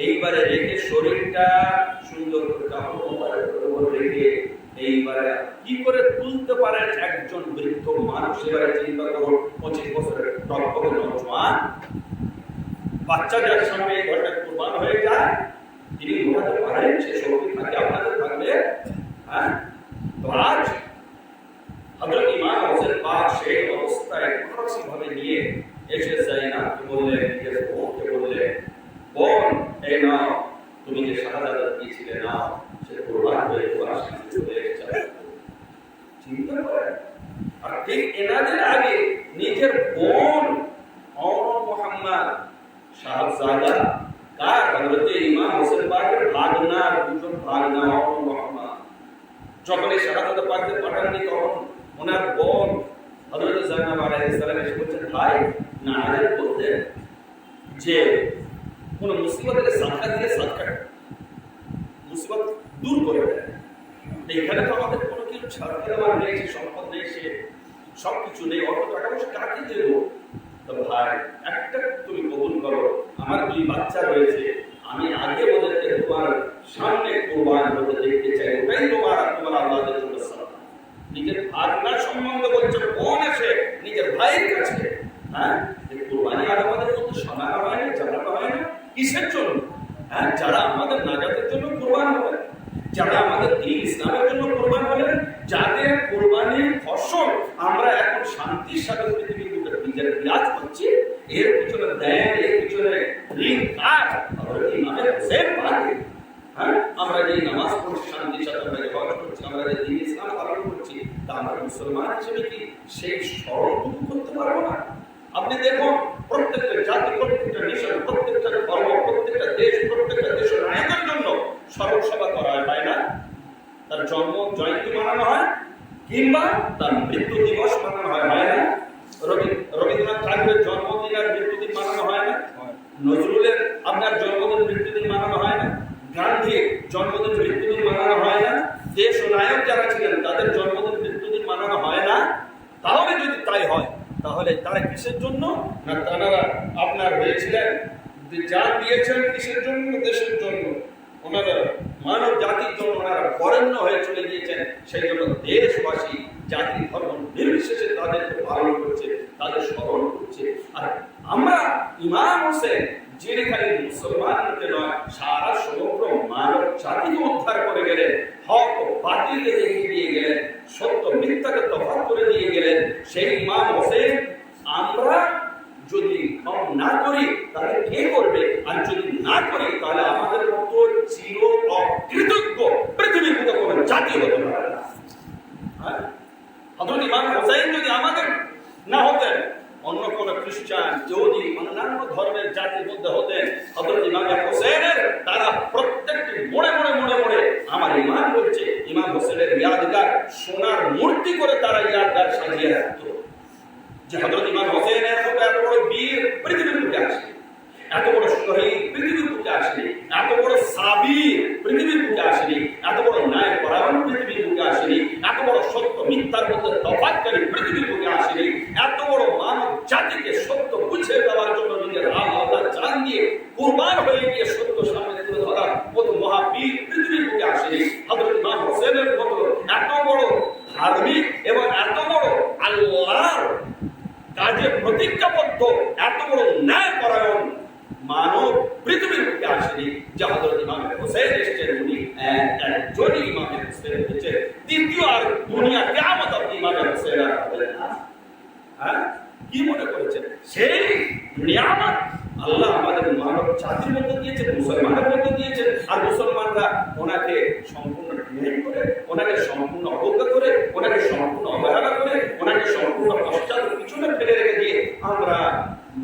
এইবারে রেখে শরীরটা সুন্দর করে কাপড় মোবারকের উপর রেখে এইবারে কি করে তুলতে পারেন একজন বৃদ্ধ মানুষ? এবারে চিন্তা করুন, 25 বছরের টকটকে নওজোয়ান বাচ্চা যার সামনে এই ঘরটা কুরবান হয়ে যায়, তিনি উঠাতে পারেন, সে শক্তি থাকে আপনাদের থাকলে? হ্যাঁ, তো আজ হযরত ইমাম হোসেন পাক সেই অবস্থায় কোনরকম ভাবে নিয়ে এসে জাইনাবকে বললেন, নিজের বোনকে বললেন, বোন এই নাও, তুমি যে শাহাদাত দিয়েছিলে নাও, সে কুরবান হয়ে তোমার সামনে চলে এসেছে। চিন্তা করেন। আর ঠিক এনাদের আগে নিজের বোন মুহাম্মদ শাহজাদা কার হযরত ইমাম হোসেন পাকের ভাগনা, দুজন ভাগনা মুহাম্মদ যখন এই শাহাদাত পাককে পাঠাননি, তখন ওনার বোন হযরত জাইনাব আলাইহিস সালাম এসে বলছেন, ভাই নানাদের বলতেন যে কোন মুসিবতের সাদকা দিয়ে সাদকা মুসিবত দূর করে দেয়। এখানে তো আমাদের কোনো কিছু ছাড়া দেওয়ার নেই, সম্পদ নেই, সে সবকিছু নেই, অত টাকা পয়সা কাকে দেবো? তো ভাই একটা তুমি কবুল করো, আমার 2 বাচ্চা রয়েছে, আমি আগে ওদেরকে তোমার সামনে কুরবান হতে দেখতে চাই, ওটাই তোমার আল্লাহর জন্য সালাম। নিজের ভাগনা সম্বন্ধে বলছে, বোন এসে নিজের ভাইয়ের কাছে, হ্যাঁ, এই কুরবানি আর আমাদের মধ্যে শোনানো হয় না, জানানো হয় না, কিসের জন্য? হ্যাঁ, যারা আমাদের নাজাতের জন্য কুরবান হবেন, যারা আমাদের দ্বীন ইসলামের জন্য কুরবান হবেন, যাদের কুরবানির ফসল আমরা এখন শান্তির সাথে পৃথিবীর নিজের বিরাজ করছি, এর পিছনে দেন, এর পিছনে ঋণ কাজ হযরত ইমাম হোসেন পাক। হ্যাঁ, আমরা যে নামাজ পড়ছি শান্তির সাথে, আমরা যে হজ করছি, আমরা যে দ্বীন ইসলাম পালন করছি, তা আমরা মুসলমান হিসেবে কি সেই স্মরণটুকু করতে পারবো না? আপনি দেখুন, প্রত্যেকটা জাতি, প্রত্যেকটা নেশন, প্রত্যেকটা ধর্ম, প্রত্যেকটা দেশ, প্রত্যেকটা দেশের নায়কের জন্য স্মরণ সভা করা হয় না? তার জন্ম জয়ন্তী মানানো হয়, কিংবা তার মৃত্যু দিবস মানানো হয় না? রবীন্দ্রনাথ ঠাকুরের জন্মদিন আর মৃত্যুদিন মানানো হয় না? নজরুলের আপনার জন্মদিন মৃত্যুদিন মানানো হয় না? গান্ধীর জন্মদিন মৃত্যুদিন মানানো হয় না? দেশ ও নায়ক যারা ছিলেন তাদের জন্মদিন মৃত্যুদিন মানানো হয় না? তাহলে যদি তাই হয়, তাহলে তারা কিসের জন্য? না তারা আপনার হয়েছিলেন, জান দিয়েছেন কিসের জন্য? দেশের জন্য। ওনারা মানব জাতির জন্য ওনারা বরেণ্য হয়ে চলে গিয়েছেন। সেই জন্য দেশবাসী জাতি ধর্ম নির্বিশেষে তাদেরকে পালন করছে, তাদের স্মরণ করছে। আর আমরা ইমাম হোসেন, যিনি খালি মুসলমানকে নয় সারা সমগ্র মানব জাতিকে উদ্ধার করে গেলেন, হক ও বাতিলকে দেখিয়ে দিয়ে গেলেন, সত্য মিথ্যাকে তফাৎ করে দিয়ে গেলেন, সেই ইমাম হোসেন আমরা যদি গ্রহণ না করি তাহলে কে করবে? আর যদি না করি তাহলে আমাদের মতো চির অকৃতজ্ঞ পৃথিবীর মতো কোনো জাতি হতে পারে না। হযরত ইমাম হোসেন যদি আমাদের না হতেন, অন্য কোন খ্রিস্টান, ইহুদি, অন্যান্য ধর্মের জাতির মধ্যে হতেন, হযরত ইমাম হোসেনের তারা প্রত্যেকটি মোড়ে মোড়ে মোড়ে মোড়ে আমার ইমাম বলছে ইমাম হোসেনের ইয়াদগার সোনার মূর্তি করে তারা ইয়াদগার সাজিয়ে রাখতো। যে হযরত ইমাম হোসেনের মতো এত বড় বীর পৃথিবীর বুকে আসে, এত বড় শহীদ পৃথিবীর বুকে আসে, এত বড় সাবির পৃথিবীর বুকে আসেনি, এত বড় ন্যায় পরায়ণ পৃথিবীর বুকে আসেনি, এত বড় সত্য মিথ্যার মধ্যে তফাৎকারী পৃথিবীর বুকে আসেনি, এত বড় মানব জাতিকে সত্য বুঝিয়ে দেওয়ার জন্য নিজের আল্লাহ জান দিয়ে কুরবান হয়ে গিয়ে সত্য সামনে তুলে ধরা কত মহাবীর পৃথিবীর বুকে আসেনি। হযরত ইমাম হোসেনের মতো এত বড় ধার্মিক এবং এত বড় আল্লাহর কাজে প্রতিজ্ঞাবদ্ধ, এত বড় ন্যায় পরায়ণ মানব পৃথিবীর বুকে আসেনি। যে হযরত ইমাম হোসেন এসেছেন, উনি একজনই ইমাম হোসেন হয়েছে, দ্বিতীয় আর দুনিয়া কিয়ামত অবধি ইমাম হোসেন আর হবে না। কি মনে করেছেন? সেই নিয়ামত আল্লাহ আমাদের মানব জাতির মধ্যে দিয়েছেন, মুসলমানের মধ্যে দিয়েছেন। আর মুসলমানরা ওনাকে সম্পূর্ণ ঘৃণা করে, ওনাকে সম্পূর্ণ অবজ্ঞা করে, ওনাকে সম্পূর্ণ অবহেলা করে, ওনাকে সম্পূর্ণ পশ্চাৎ পিছনে ফেলে রেখে দিয়ে আমরা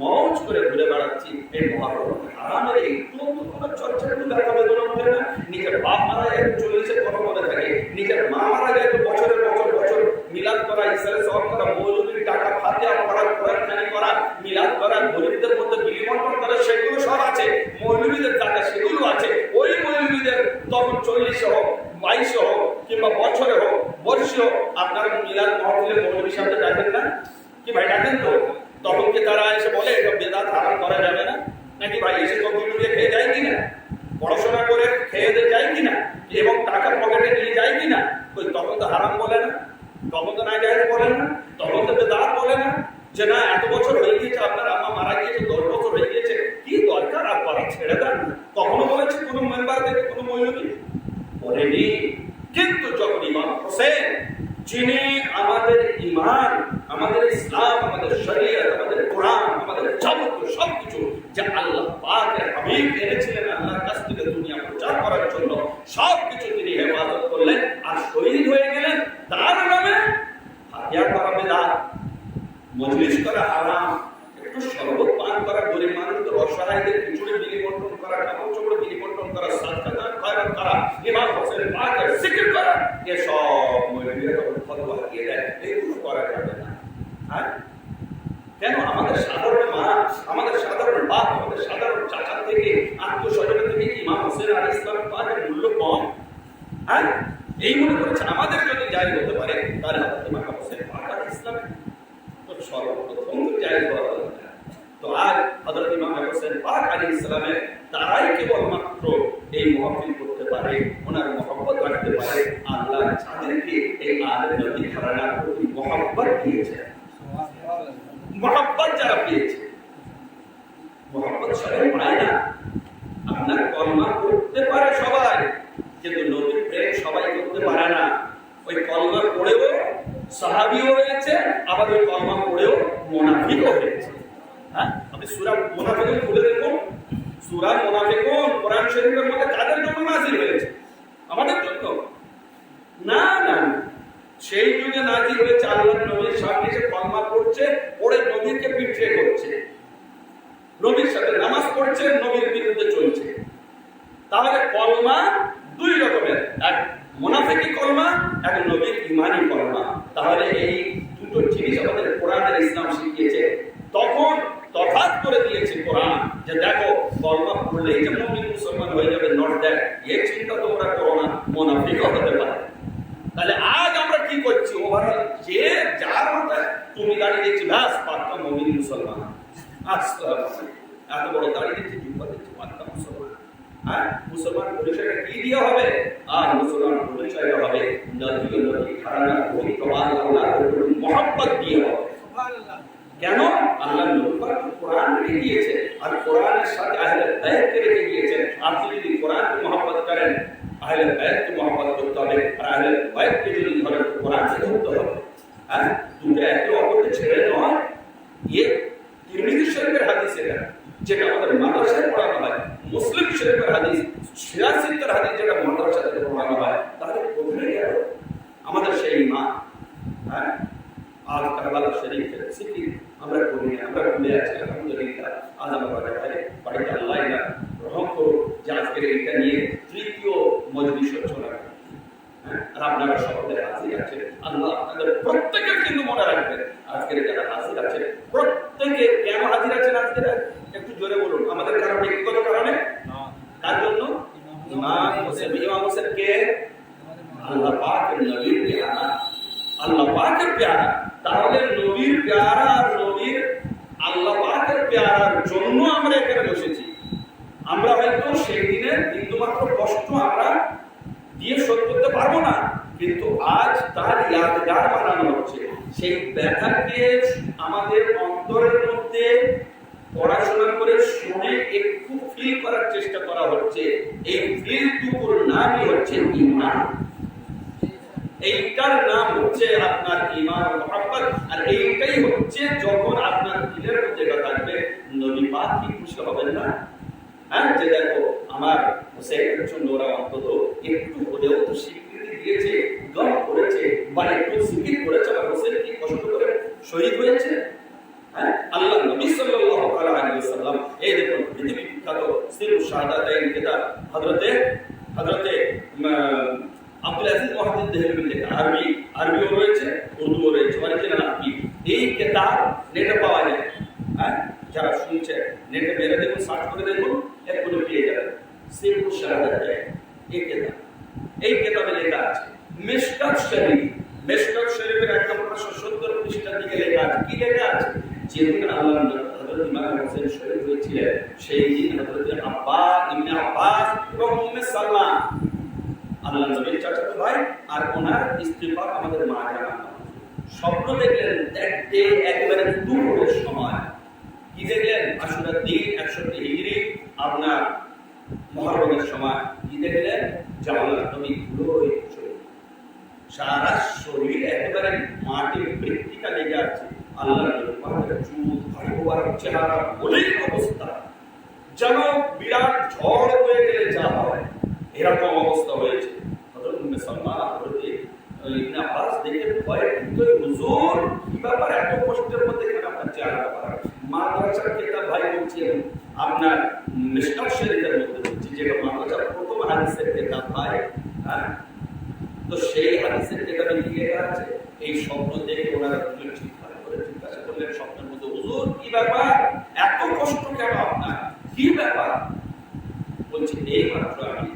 মৌজ করে ঘুরে বেড়াচ্ছি। এই মহারম হারামের এই কোনো চর্চা কিন্তু দেখা বেদনা ওঠে না। নিজের বাপ মারা যায় 40-এর কথা বলে থাকে, নিজের মা মারা যায় তো বছরের বছর বছর মিলাদ করা, ইসলাম সওয়াব করা, মৌলবীর টাকা ফাতিহা পড়া, কোরআন করা, মিলাদ করা, গরিবদের মধ্যে বিলিমন্টন করা, সেগুলো সব আছে। মৌলবীদের টাকা সেগুলো আছে। ওই মৌলবীদের তখন 40 হোক, 22 হোক, কিংবা বছরে হোক, বর্ষে হোক, আপনারা মিলাদ মাহফিলের মৌলবী সাথে ডাকেন না কি ভাই? ডাকেন তো। তখন কি তারা এসে বলে এটা বেদাত হারাম করা যাবে না? নাকি ভাই এসে কম্পিউটার দিয়ে খেয়ে যায় কিনা, পড়াশোনা করে খেয়ে দিয়ে যায় কিনা, এবং টাকা পকেটে নিয়ে যায় কিনা? তখন তো হারাম বলে না, তখন তো না যায় বলে না, তখন তো বেদাত বলে না। যে না এত বছর হয়ে গিয়েছে, আপনার আম্মা মারা গিয়েছে, 10 বছর হয়ে গিয়েছে, কি দরকার আপনারা ছেড়ে দেন। কখনো বলেছে কোনো মেম্বার থেকে কোনো মৌলবী? বলেনি। কিন্তু যখন ইমাম হোসেন, যিনি আমাদের ঈমান, আমাদের ইসলাম, আমাদের শরীয়ত, আমাদের কোরআন, আমাদের যাবতীয় সবকিছু যে আল্লাহ পাকের হাবিব এনেছিলেন আল্লাহর কাছ থেকে দুনিয়া প্রচার করার জন্য, সবকিছু তিনি হেফাজত করলেন আর শহীদ হয়ে গেলেন। তার নামে হাতিয়া করা বেদাত, মজলিস করা হারাম, একটু শরবত পান করা, গরিব মানুষদের অসহায়দের খিচুড়ি বিলি বন্টন করা, কাপড় চোপড় বিলি বন্টন করা, সাদকা খয়রাত করা, ইমাম হোসেন পাকের জিকির করা, এসব মৌলবীরা তখন ফতোয়া দিয়ে দেয় এগুলো করা যাবে না। কেন? আমাদের সাধারণ মা, আমাদের সাধারণ বাপ, আমাদের সাধারণ চাচা থেকে, আত্মীয়-স্বজনের থেকে ইমাম হোসেন আলাইহিস সালাম পাকের মূল্য কম? এই মনে করেছেন আমাদের যদি জায়েজ হতে পারে তাহলে ইমাম হোসেন পাক আলাইহিস সালাম তো সর্বপ্রথম জায়েজ হওয়া দরকার। তো আজ হযরত ইমাম হোসেন পাক আলাইহিস সালামের তারাই কেবলমাত্র এই মাহফিল করতে পারে, ওনার মহব্বত রাখতে পারে। আল্লাহ যাদেরকে এই আলেম নবী ঘরানার প্রতি মহব্বত দিয়েছে, মহব্বত যারা পেয়েছে, মহব্বত সবাই পায় না। আপনার কলমা করতে পারে সবাই, কিন্তু নবীর প্রেম সবাই করতে পারে না। ওই কলমা পড়েও সাহাবীও হয়েছে, আবার ওই কলমা পড়েও মুনাফিকও হয়েছে। আপনি সূরা মুনাফিকুন খুলে দেখুন, সূরা মুনাফিকুন কোরআন শরীফের মধ্যে কাদের জন্য নাযিল হয়েছে? আমাদের জন্য না, না। সেই যুগে নাযিল হয়েছে আল্লাহর নবীর সামনে এসে কলমা পড়ছে, পড়ে নবীকে বিট্রে করছে, নবীর সাথে নামাজ পড়ছে, নবীর বিরুদ্ধে চলছে। তাহলে কলমা দুই রকমের, এক মুনাফিকি কলমা, এক নবীর ঈমানি কলমা। তাহলে এই দুটো জিনিস আমাদের কোরআনের ইসলাম শিখিয়েছে। তখন তফাৎ করে দিয়েছে কোরআন যে দেখো কলমা পড়লেই যে মুমিন মুসলমান হয়ে যাবে, নট দ্যাট। এই চিন্তা তোমরা করো না, মুনাফিকও হতে পারে। তাহলে আজ আমরা কি করছি? ওভারঅল যে যার মাথায় তুমি দাঁড়িয়ে দেখছি, ব্যাস পাক্কা মুমিন মুসলমান। আসসালামু আলাইকুম। এত বড় দাঁড়িয়ে দিচ্ছে, জুব্বা দিচ্ছে, মাথা মুসলমান। হ্যাঁ, মুসলমান পরিচয়টা কি দিয়ে হবে? আর মুসলমান পরিচয়টা হবে নবী নবী খারানা নবী কমাল আল্লাহ মোহাম্মদ দিয়ে হবে। কেন? আল্লাহ নবী পাক কোরআন রেখে দিয়েছে, আর কোরআনের সাথে আহলে বায়াতকে রেখে দিয়েছেন। আপনি যদি কোরআনকে মহব্বত করেন, আহলে বায়াতকে মহব্বত করতে হবে, আর আহলে বায়াতকে যদি ধরেন কোরআনকে ধরতে হবে। হ্যাঁ, দুটো একে অপরকে ছেড়ে নয়। ये তিরমিজি শরীফের হাদিস, এটা যেটা আমাদের মাদ্রাসায় পড়ানো হয়, মুসলিম শরীফের হাদিস, সিরাজের হাদিস যেটা মাদ্রাসাতে পড়ানো হয়, তাহলে কোথায় গেল আমাদের সেই ইমান? হ্যাঁ, আজ কারবালা শরীফের স্মৃতি আমরা করি না, আমরা ভুলে আছি। আলহামদুলিল্লাহ, আজ আমরা বাড়িতে আল্লাহ রহম করুন যে আজকের এটা নিয়ে তৃতীয় মজলিস চলে গেল। আর আপনারা সকলে হাজির আছেন, আল্লাহ আপনাদের প্রত্যেকের কিন্তু মনে রাখবেন। আজকের যারা হাজির আছেন প্রত্যেকে কেন হাজির আছেন আজকের? একটু জোরে বলুন। আমাদের কারণ ব্যক্তিগত কারণে? তার জন্য ইমাম হোসেন কে? আল্লাহ পাকের নবীর পেয়ারা, আল্লাহ পাকের পেয়ারা। তাহলে নবীর পেয়ারা আর নবীর আল্লাহ পাকের পেয়ারার জন্য আমরা এখানে বসেছি। আমরা হয়তো সেই দিনের বিন্দুমাত্র কষ্ট আমরা দিয়ে শোধ করতে পারবো না, কিন্তু আজ তার ইয়াদগার বানানো হচ্ছে। সেই ব্যথাকে আমাদের অন্তরের মধ্যে পড়াশোনা করে শুনে একটু ফিল করার চেষ্টা করা হচ্ছে। এই ফিলটুকুর নামই হচ্ছে ঈমান। এইটার নাম হচ্ছে আপনার ঈমান ও মুহাব্বত। আর এইটাই হচ্ছে যখন আপনার দিলের মধ্যে থাকবে, নবী পাক কি খুশি হবেন না? হ্যাঁ, যে দেখো আমার হোসেনের জন্য ওরা অন্তত একটু হলেও তো স্বীকৃতি দিয়েছে, গম করেছে, বা একটু জিকির করেছে, আমার হোসেন কি কষ্ট করে শহীদ হয়েছে। হ্যাঁ, আল্লাহ নবী সাল্লাল্লাহু আলাইহি ওয়াসাল্লাম, এই দেখুন পৃথিবী বিখ্যাত সিরুশ শাহাদাতাইন কিতাব হযরতে আব্দুল আজিজ মুহাদ্দিস দেহলভীর লেখা, আরবিও রয়েছে, উর্দুও রয়েছে, অরিজিনাল আরবি। এই কিতাব নেটে পাওয়া যায়। হ্যাঁ, যারা শুনছে নেটে মেরে দেখুন, সার্চ করে দেখুন, এক্ষুনি পেয়ে যাবেন সিরুশ শাহাদাতাইন এই কিতাবে লেখা আছে। মিশকাত শরীফের 1570 পৃষ্ঠার দিকে লেখা আছে। কি লেখা আছে? যেদিন আল্লাহ হযরত ইমাম হোসেন শহীদ হয়েছিলেন, সেই দিন হযরত ইবনে আব্বাস এবং উম্মে সালমা, আল্লাহ নবীর চাচাতো ভাই আর ওনার স্ত্রী পাক আমাদের মা জানা, স্বপ্ন দেখলেন দেখতে একেবারে দুপুরের সময়। কি দেখলেন? আশুরার দিন 100 হিজরি, আপনার মুহররমের সময়। কি দেখলেন? যে আল্লাহ নবী ধুলো হয়ে সারা শরীর একেবারে মাটির মৃত্তিকা লেগে আছে। আল্লাহ নবী পাকের চুল, ভাইবার চেহারা, বলেই অবস্থা যেন বিরাট ঝড় হয়ে গেলে যা হয়, এরকম অবস্থা হয়েছে। হযরত উম্মে সালমা, হযরত ইবনে আব্বাস দেখে ভয়ে কিন্তু হুজুর কি ব্যাপার, এত কষ্টের মধ্যে কেন আপনার চেহারা পারা? মাদ্রাসার কিতাব ভাই বলছেন, আপনার মিশকাত শরীফের মধ্যে বলছি, যেটা মাদ্রাসার প্রথম হাদিসের কিতাব ভাই। হ্যাঁ, তো সেই হাদিসের কিতাবে কি লেখা আছে? এই স্বপ্ন দেখে ওনারা দুজন চিৎকার করে জিজ্ঞাসা করলেন স্বপ্নের মধ্যে, হুজুর কি ব্যাপার, এত কষ্ট কেন আপনার, কি ব্যাপার? বলছি এই মাত্র আমি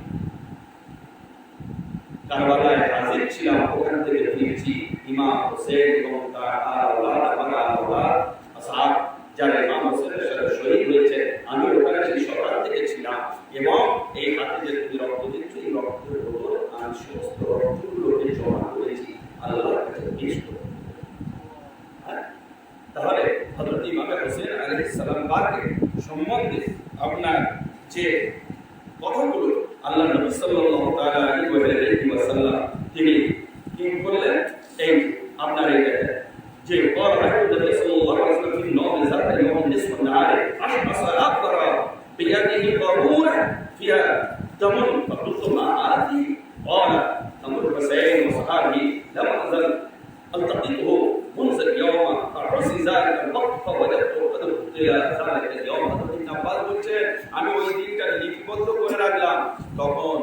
কারবালায় হাজির ছিলাম, ওখান থেকে ফিরছি। ইমাম হোসেন এবং তার আওলাদ এবং আওলাদ আসহাব যারা ইমাম হোসেনের সাথে শহীদ হয়েছে, আমি ওখানে সেই সকাল থেকে ছিলাম, এবং এই হাতে যে তুমি রক্ত দিচ্ছ, এই রক্তের বদল আমি সমস্ত রক্তগুলোকে জমা করেছি আল্লাহর কাছে পেশ করব। তাহলে হযরত ইমাম হোসেন আলাইহিস সালাম পাকের সম্বন্ধে আপনার যে কথাগুলো আল্লাহ নবী সাল্লাল্লাহু তাআলা আলাইহি ওয়াসাল্লাম তিনি কি বললেন, এই আপনার এই যে قال النبي صلى الله عليه وسلم في النوم ذات يوم نصف النهار أشخص أكبر بيده ضرورة فيها دم فقلت ما هذه؟ قال أمر الحسين وصحابه لم أزل ألتقطه منذ اليوم فحسي ذلك الوقت فوجدته قد قتل ذلك اليوم। ابن عباس বলছে, আমি ওই দিনটা লিপিবদ্ধ করে রাখলাম, তখন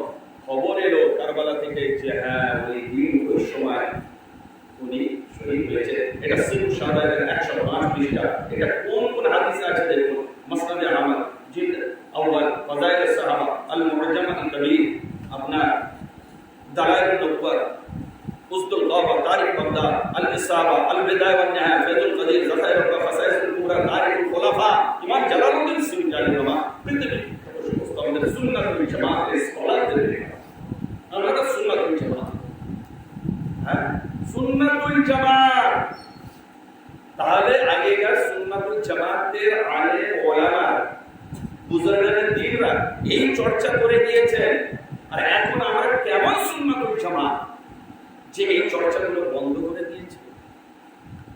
খবর এলো কারবালা থেকে যে হ্যাঁ ওই দিন ওই সময় উনি শহীদ হয়েছে। এটা সিরুশ শাহাদাতের 105 পৃষ্ঠা। এটা কোন কোন হাদিসে আছে দেখুন, মুসনাদে আহমদ জিলদ আউয়াল, ফাযাইল সাহাবা, আল মুআজ্জাম আল কবীর, আপনার দালাইল নবুওয়াত, উসদুল গাবা, তারিখ বাগদাদ, আল ইসাবা, আল বিদায়া ওয়ান নিহায়া, ফায়দুল কদির, যাখাইর ওয়া খাসাইসুল কুবরা, তারিখুল খুলাফা, ইমাম জালালউদ্দিন সুয়ুতি বুজুর্গানের দিনরা এই চর্চা করে দিয়েছেন। আর এখন আমরা কেমন সুন্নাতুল জামাত যে এই চর্চাগুলো বন্ধ করে দিয়েছে?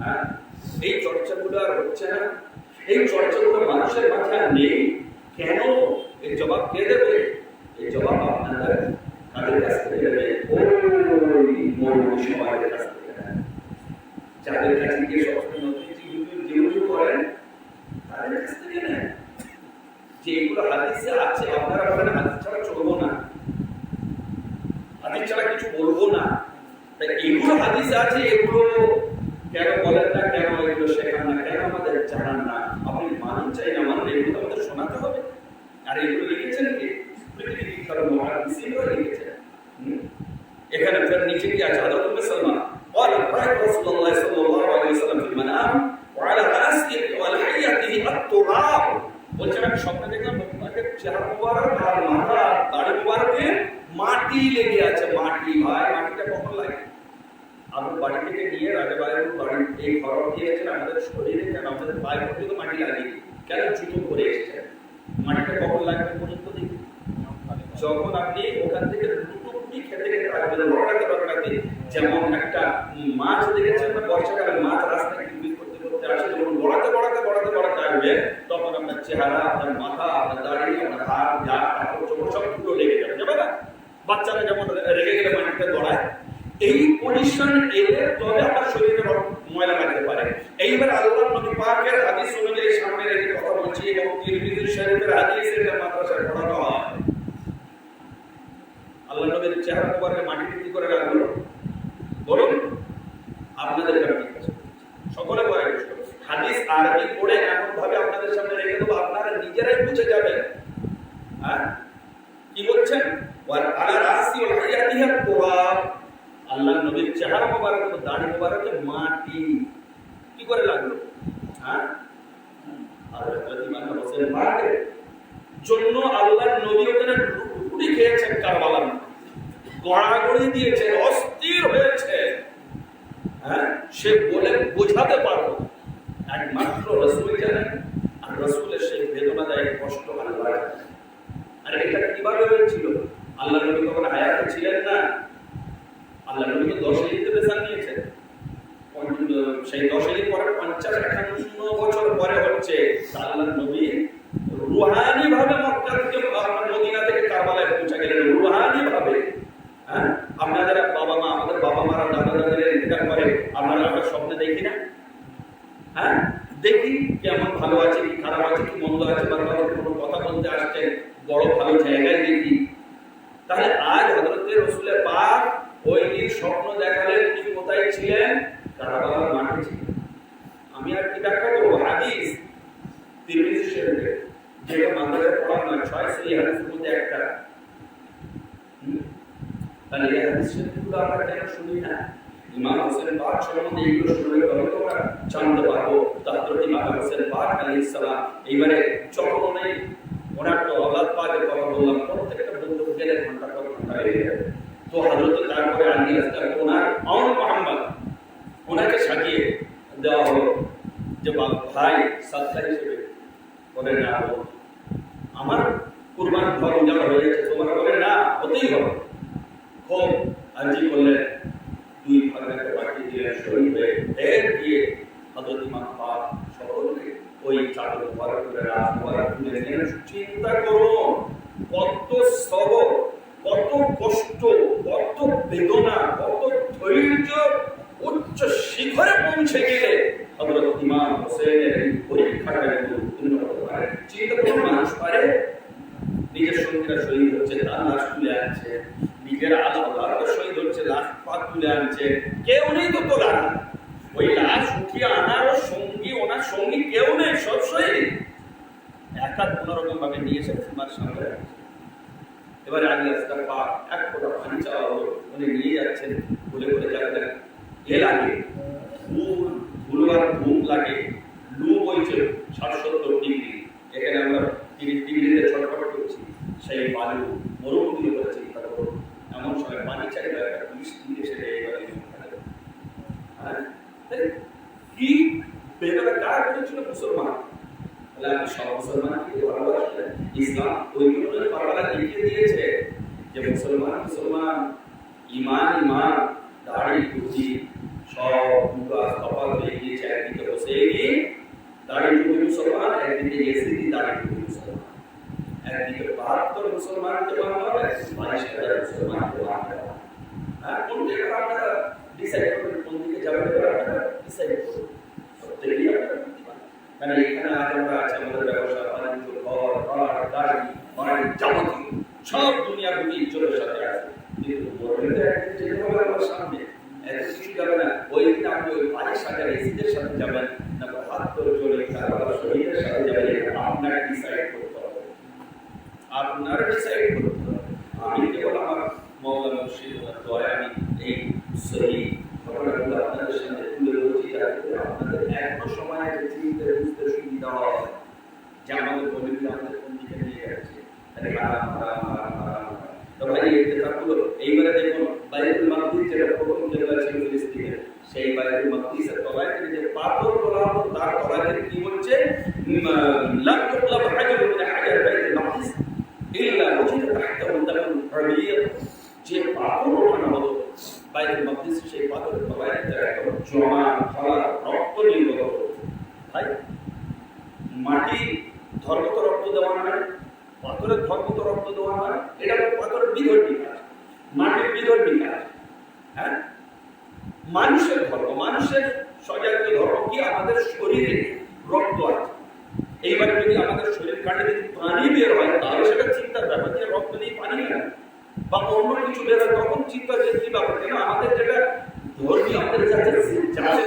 হ্যাঁ, এই চর্চাগুলো আর হচ্ছে না, এই চর্চাগুলো মানুষের মাঝে আর নেই কেন? এই জবাব কে দেবে? এই জবাব আপনারা কাদের কাছ থেকে দেবে? ওই মৌলবী সমাজের কাছ থেকে, যাদের কাছে গিয়ে সবসময় নতুন করেন তাদের কাছ থেকে নেন। যে এগুলো হাদিসে আছে, আপনারা বলেন হাদিস ছাড়া চলবো না, হাদিস ছাড়া কিছু বলবো না। তাই এগুলো হাদিসে আছে, এগুলো কেন বলেন না, কেন এগুলো শেখান না, কেন আমাদের জানান না? আপনি মানুষ চাই না মানুষ, এগুলো আমাদের শোনাতে হবে। আর এগুলো লিখেছেন কে? পৃথিবীর বিখ্যাত মুহাদ্দিসিনরা লিখেছেন। এখানে ফের নিচে কি আছে? হযরত উম্মে সালমা قال رأيت رسول الله صلى الله عليه وسلم في المنام وعلى رأسه ولحيته التراب। বলছেন আমি স্বপ্নে দেখলাম নবীকে চেহারা মোবারক আর মাথা দাড়ি মোবারকে মাটি লেগে আছে। মাটি, ভাই মাটিটা কখন লাগে? আমরা বাড়ি থেকে নিয়ে রাজাবাড়ির বাড়ি এই ঘর দিয়েছেন আমাদের শরীরে, কেন আমাদের পায়ে পর্যন্ত মাটি লাগিয়ে কেন জুতো পরে এসেছেন? মাটিটা কখন লাগবে পর্যন্ত দেখি? যখন আপনি ওখান থেকে লুটোপুটি খেতে খেতে আসবেন, লড়াতে যেমন একটা মাছ দেখেছেন না, বর্ষাকালে মাছ রাস্তায় কিলবিল করতে করতে আসে, যখন লড়াতে আসবে তখন আপনার চেহারা, আপনার মাথা, আপনার দাড়ি, আপনার হাত, যা কাপড় চোপড় সব পুরো লেগে যাবে, যাবে না? বাচ্চারা যেমন রেগে গেলে মাটিতে দৌড়ায়, এই পজিশন এলে তবে আপনার শরীরে ময়লা লাগতে পারে। এইবার আল্লাহর নবী পাকের হাদিস অনুযায়ী সামনে রেখে কথা বলছি, এবং তিরমিজি শরীফের হাদিস এটা মাদ্রাসায় পড়ানো হয়। আল্লাহ নবীর চেহারা মোবারকে মাটিতে কি করে রাখলো বলুন? আপনাদের কাছে সকলে বলে হাদিস আরবি পড়ে এমন ভাবে আপনাদের সামনে রেখে দেবো, আপনারা নিজেরাই বুঝে যাবেন। হ্যাঁ, কি বলছেন? ওয়াল আলা রাসি ওয়াল হায়াতিহা তুরাব। আল্লাহ নবীর চেহারা মোবারক, দাড়ি মোবারকে মাটি কি করে লাগলো? হ্যাঁ, আর হযরত ইমাম হোসেন পাকের জন্য আল্লাহর নবী ওখানে লুটুপুটি খেয়েছেন, কারবালার গড়াগড়ি দিয়েছেন, অস্থির হয়েছে। হ্যাঁ, সে বলে বোঝাতে পারবো একমাত্র রাসূল জানেন, আর রাসূলের সেই বেদনাদায়ক কষ্ট আল্লাহ জানেন। আর এটা কিভাবে হয়েছিল? আল্লাহ নবী তখন হায়াতে ছিলেন না। আল্লাহ নবী তো 10 হিজরিতে বেশান নিয়েছেন, সেই 10 হিজরি পরে 50-51 বছর পরে হচ্ছে আল্লাহ নবী রুহানি ভাবে মক্কা থেকে মদিনা থেকে কারবালায় পৌঁছে গেলেন, রুহানি ভাবে। হ্যাঁ, আপনাদের বাবা মা, আমাদের বাবা মারা, দাদা দাদিরা ইন্তেকাল করে, আমরা স্বপ্নে দেখি না? হ্যাঁ, দেখি কেমন ভালো আছে কি খারাপ আছে কি মন্দ আছে, বা কোনো কথা বলতে আসছে বড় ভালো জায়গায় দেখি। তাহলে আজ হযরত রাসূল পাক ওই দিন স্বপ্ন দেখালেন, তিনি কোথায় ছিলেন? কারবালার মাঠে ছিলেন। আমি আর কি ব্যাখ্যা করবো? হাদিস তিরমিজি শরীফে যেটা মাদ্রাসায় পড়ানো হয়, 6 সহি হাদিসের মধ্যে একটা। তাহলে এই হাদিস শরীফগুলো আমরা কেন শুনি না? ইমাম হোসেন পাক সম্বন্ধে এগুলো শুনলে তবে তোমরা জানতে পারবো। হযরত ইমাম হোসেন পাক আলাইহিস সালাম এইবারে যখন ওনার তো আওলাদ পাকের কথা বললাম, প্রত্যেকটা বন্ধু গেলে ঘন্টা পর ঘন্টা লেগে যাবে। তো হযরত তারপরে আলী আসকার ওনার আউন মুহাম্মদ ওনাকে সাজিয়ে দেওয়া হলো যে ভাই সাদকা হিসেবে বলে না, আমার কুরবান ফরম দেওয়া হয়ে গেছে, তোমরা বলে না হতেই হবে। খুব আর্জি করলেন, 2 ভাগের বাকি দিয়ে শহীদ হয়ে এর দিয়ে হযরত ইমাম পাক সকলকে ওই চাদর মোবারক করে রাত মোবারক তুলে নিয়ে। চিন্তা করুন কত সবর, কত কষ্ট, কত বেদনা, কত ধৈর্য উচ্চ শিখরে পৌঁছে গেলে হযরত ইমাম হোসেনের এই পরীক্ষাটা উত্তীর্ণ হতে পারে। চিন্তা করুন, মানুষ পারে নিজের সঙ্গীরা শহীদ হচ্ছে, তার লাশ তুলে আনছে, নিজের আল্লাহ শহীদ হচ্ছে, লাশ পাক তুলে আনছে, কেউ নেই তো তোলা, ওই লাশ উঠিয়ে আনারও সঙ্গী, ওনার সঙ্গী কেউ নেই, সব শহীদ। একা কোনোরকম ভাবে নিয়ে এসে তোমার সামনে রাখছে। এবারে আলী আসকার পাক এক ফোঁটা পানি চাওয়া হলো, উনি নিয়ে যাচ্ছেন, বলে বলে যাচ্ছেন, এ লাগে ধুলোর ধূপ লাগে, লু বইছে 60-70 ডিগ্রি, এখানে আমরা 30 ডিগ্রিতে ছটফট করছি, সেই বালু মরুভূমি করে চিন্তা করুন। এমন সময় পানি চাইলে একটা 20 দিন এসে কি বেদনা কার করেছিল? মুসলমান। তাহলে আপনি সব মুসলমানকে ভালোবাসলেন, ইসলাম ওই জন্য পাগলা দেখিয়ে দিয়েছে যে মুসলমান ইমান দাড়ি টুপি সব মুগাস কপাল হয়ে গিয়েছে, একদিকে হোসেনি দাড়ি টুপি মুসলমান, একদিকে ইয়েজিদি দাড়ি টুপি মুসলমান, একদিকে 72 মুসলমানকে মানা হয়, 22,000 মুসলমানকে মানা হয়। কোন দিকে আপনারা ডিসাইড করবেন, কোন দিকে যাবেন আপনারা ডিসাইড করুন। প্রত্যেকেই আপনারা মানে এখানে আজ আমরা আছে আমাদের ব্যবসা বাণিজ্য ঘর বাড়ি গাড়ি বাড়ি যাবতীয় সব দুনিয়ার বুকে ইজ্জতের সাথে আছে, কিন্তু মরলে একদিন যেতে হবে আমার সামনে, কিছু যাবে না। ওই দিন আপনি ওই বাড়ির সাথে এসিদের সাথে যাবেন না 72 জনের কারবালা শহীদের সাথে যাবেন, আপনাকে ডিসাইড করতে হবে, আপনার ডিসাইড করতে হবে। আমি কেবল আমার মওলা মুর্শিদ দয়া আমি এই সহি ঘটনাগুলো আপনাদের সামনে তুলে ধরছি যাতে আপনাদের এখনো সময় চিনতে বুঝতে সুবিধা হয় যে আমাদের বলিগুলো আমাদের কোন দিকে নিয়ে যাচ্ছে। তো ভাই ইত্তেফাকগুলো এইবারে দেখুন বাইতুল মাকদিস যেটা প্রথম যেটা ছিল ফিলিস্তিনে, সেই বাইতুল মাকদিসের তলায় যে পাথর তোলা হতো তার তলায় কি বলছে লাম তুকলাব হাজারুন মিন হাজার বাইতুল মাকদিস ইল্লা ওয়াজিদা তাহতাহু দামুন আবিয়াদ, যে পাথর ওঠানো হতো বাইতুল মাকদিস সেই পাথরের তলায় একদম জমা খালা রক্ত নির্গত হতো। ভাই মাটি ধর্মত রক্ত দেওয়া নয়, পাথরের ধর্মত রক্ত দেওয়া নয়, এটা পাথরের বিধর্মী কাজ, মাটির বিধর্মী কাজ। হ্যাঁ, মানুষের ধর্ম, মানুষের সজাতীয় ধর্ম কি আমাদের শরীরে রক্ত আছে। এইবার যদি আমাদের শরীর কাটে যদি পানি বের হয় তাহলে সেটা চিন্তার ব্যাপার, যে রক্ত নেই পানি না বা অন্য কিছু বের হয় তখন চিন্তা যে কি ব্যাপার। কেন আমাদের যেটা ধর্মীয় আমাদের যাদের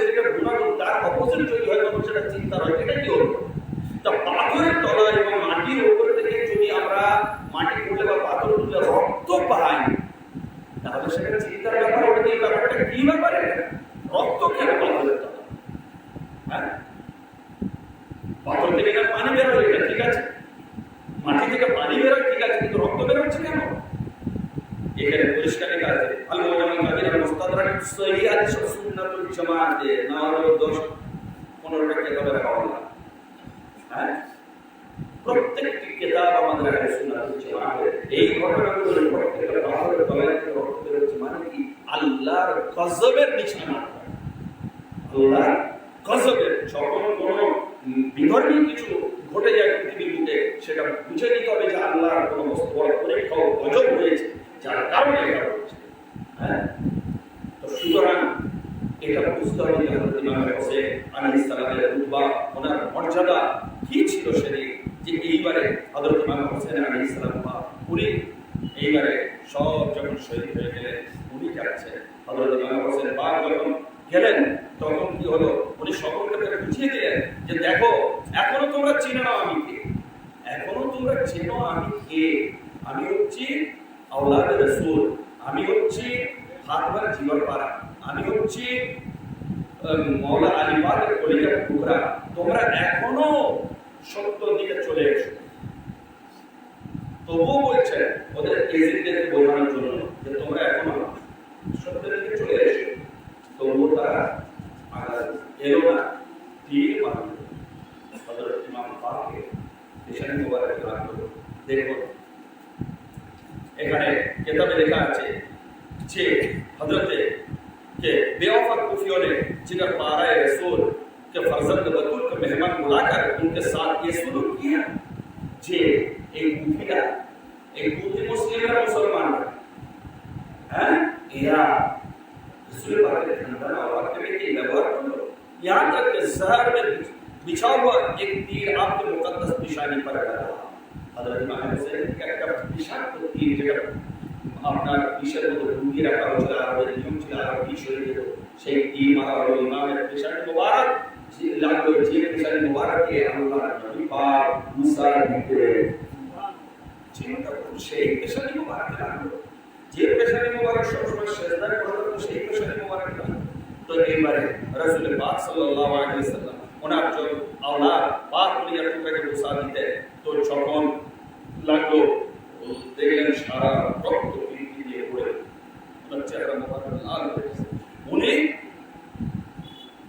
যেটা গুণাগুণ তার অপোজিট যদি হয় তখন সেটা চিন্তার হয়, এটা কি হলো। তা পাথরের তলা এবং মাটির উপর থেকে যদি আমরা মাটি তুলে বা পাথর তুলে রক্ত পাই তাহলে সেটা চিন্তার ব্যাপার। ওটা এই ব্যাপারটা কি ব্যাপার, রক্ত কেন পাথরের তলা? হ্যাঁ, পাথর থেকে পানি বের হয় এটা ঠিক আছে, মাটি থেকে পানি বের হয় ঠিক আছে, কিন্তু রক্ত বের হচ্ছে কেন? এখানে পরিষ্কার লেখা আছে আল মুজাম্মিল কাবির মুস্তাদরাক সহিহ সুন্নাতুল জামাতে না হলো 10-15টা কিতাবের হাওয়ালা। হ্যাঁ, প্রত্যেকটি কিতাব আমাদের আহলে সুন্নাতুল জামাতের এই ঘটনাগুলো প্রত্যেকটা পাথরের তলায় থেকে রক্ত বের হচ্ছে মানে কি আল্লাহর গজবের নিশানা। আল্লাহর গজবের যখন কোনো বিধর্মী কিছু ঘটে যায় পৃথিবীর বুকে সেটা বুঝে নিতে হবে যে আল্লাহর কোনো বড় পরীক্ষা গজব হয়েছে যার কারণে এটা হচ্ছে। হ্যাঁ, তো সুতরাং এটা বুঝতে হবে যে হযরত ইমাম হোসেন আলাইহিস সালামের রুতবা ওনার মর্যাদা কি ছিল সেদিন, যে এইবারে হযরত ইমাম হোসেন আলাইহিস সালাম উনি এইবারে সব যখন শহীদ হয়ে গেলেন উনি যাচ্ছেন, হযরত ইমাম হোসেন বাপ যখন গেলেন তখন কি হলো উনি সকলকে বুঝিয়ে দিলেন যে দেখো এখনো তোমরা চিনো না আমি কে, এখনো তোমরা চেনো আমি কে, আমি হচ্ছি আওলাদে রাসূল, আমি হচ্ছি ফাতেমার জীবন পারা, আমি হচ্ছি মাওলা আলী পাকের কলিজার টুকরা, তোমরা এখনো সত্যের দিকে চলে এসো। তবুও বলছেন ওদের এজেন্টদেরকে বোঝানোর জন্য যে তোমরা এখনো সত্যের দিকে চলে এসো, তবুও তারা এলো না, তীর মারল হযরত ইমাম পাকের নিশানি মোবারক লাগলো। দেখুন এখানে কিতাবে লেখা আছে যে হযরতে के बेवफा कुफियों ने जिगर पाराए रसूल के फरजंद बतूल के मेहमान बुलाकर उनके साथ ये सलूक किया जे एक कुफिया एक कुफी मुस्लिम है मुसलमान है या रसूल पाक के खानदान और के की व्यवहार करो, यहां तक कि शहर में बिछा हुआ एक तीर आपके मुकद्दस निशानी पर लगा। हजरत इमाम हुसैन का निशान को तीर जगह আপনার কিসের মতো ঢুকিয়ে রাখা হয়েছিল আর নিয়ম ছিল আর কি শরীর যেত সেই তীর মারা হলো ইমামের পেশানি মোবারক লাগলো, যে পেশানি মোবারককে আল্লাহ নবী পাক মুসার ভিতরে চিন্তা করুন সেই পেশানি মোবারক লাগলো, যে পেশানি মোবারক সবসময় সেজদায় করতো সেই পেশানি মোবারক লাগলো। তো এইবারে রাসূল পাক সাল্লাল্লাহু আলাইহি ওয়াসাল্লাম ওনার যে আওলাদ পাক কলিজার টুকরাকে মুসা দিতে তো যখন লাগলো দেখলেন সারা রক্ত দিয়ে পড়ে ওনার চেহারা মোবারক লাল হয়ে গেছে, উনি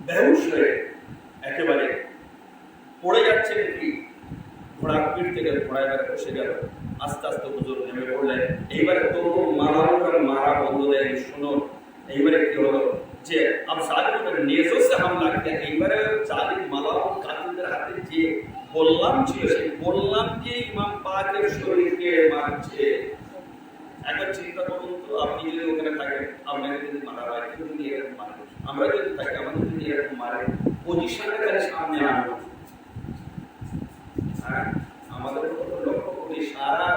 বেহুশ হয়ে একেবারে পড়ে যাচ্ছেন কি ঘোড়ার পিঠ থেকে ঘোড়ায় বসে গেল। আস্তে আস্তে হুজুর নেমে পড়লেন। এইবারে তো মালাউনের মারা বন্ধ দেয়, শুনুন এইবারে কি হলো যে अब জালিমের নেজো সে হামলা কিয়া। এইবারে জালিম মালাউন কাফিরদের হাতে যে বললাম ছিল, সেই বললাম যে ইমাম পাকের শরীরকে মারছে। একবার চিন্তা করুন তো, আপনি যদি ওখানে থাকেন, আপনাকে যদি মারা হয়, কেউ যদি এরকম মারে, আমরা যদি থাকি, আমাদের যদি এরকম মারে, পজিশনটা খালি সামনে আনবো। হ্যাঁ, আমাদের লক্ষ্য করি সারা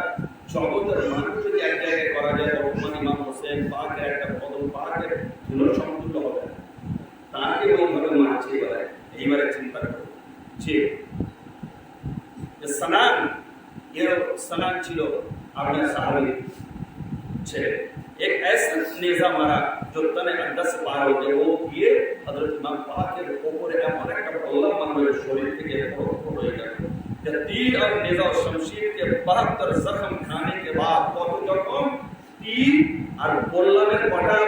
জগতের মানুষ যদি এক জায়গায় করা যায়, বর্তমান ইমাম হোসেন পাকের একটা কদম পাকের ধুলোর সমতুল্য হবে না। তাকে ওইভাবে মারছে। এইবারে চিন্তা করুন যে সানান, এর সানান ছিল আপনার সাহাবী ছেলে। एक ऐसा नेजा मारा जो तने 10 पार हो गए, वो ये हजरत इमाम पाक के ऊपर एमन एक बल्ला मारे शरीर के ऊपर हो गया। जब तीर और नेजा और शमशीर के 72 जख्म खाने के बाद কত রকম तीर আর বল্লামের কটা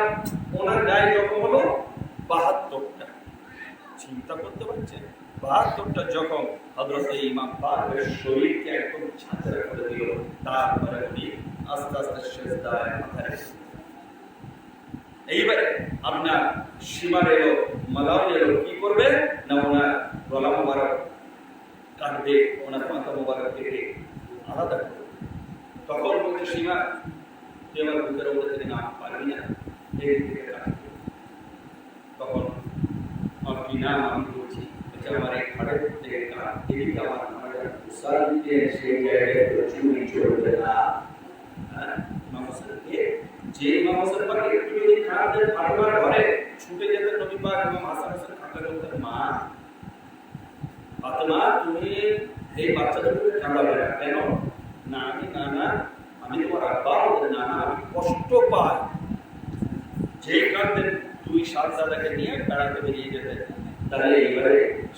ওনার গায়ে জখম হলো 72টা। চিন্তা করতে পারছেন, 72টা জখম হযরত ইমাম পাকের শরীরকে একদম ছাঁচড়া করে দিল। তারপরে উনি আস্তে আস্তে সেজদায় মাথা রেখে, এইবারে আপনার সীমার এলো, মালাউন এলো, কি করবে না ওনার গলা মোবারক কাটবে, ওনার মাথা মোবারক কেটে আলাদা করবে। তখন বলছে সীমা, তুই আমার বুকের উপরে থেকে নাম পারবি না, এই দিকে কাটবে। তখন আমার কি নাম আমি বলছি, আমার এই ঘাড়ের থেকে কাট, এদিকে আমার উসাল দিতে সেই জায়গায় চুরি চলবে না। যে ইমাম হোসেন পাক একটু যদি খানাদের ফারমান ঘরে ছুটে যেতেন নবী পাক ইমাম হাসান হোসেন খানকে বলতেন, মা ফাতেমা তুমি এই বাচ্চাদেরকে কাঁদাবে না কেন? না আমি আমি তোমার আব্বা, না আমি কষ্ট পাই। যে কাঁদতেন 2 শাহজাদাকে নিয়ে বেড়াতে বেরিয়ে যেতেন। তাহলে এবারে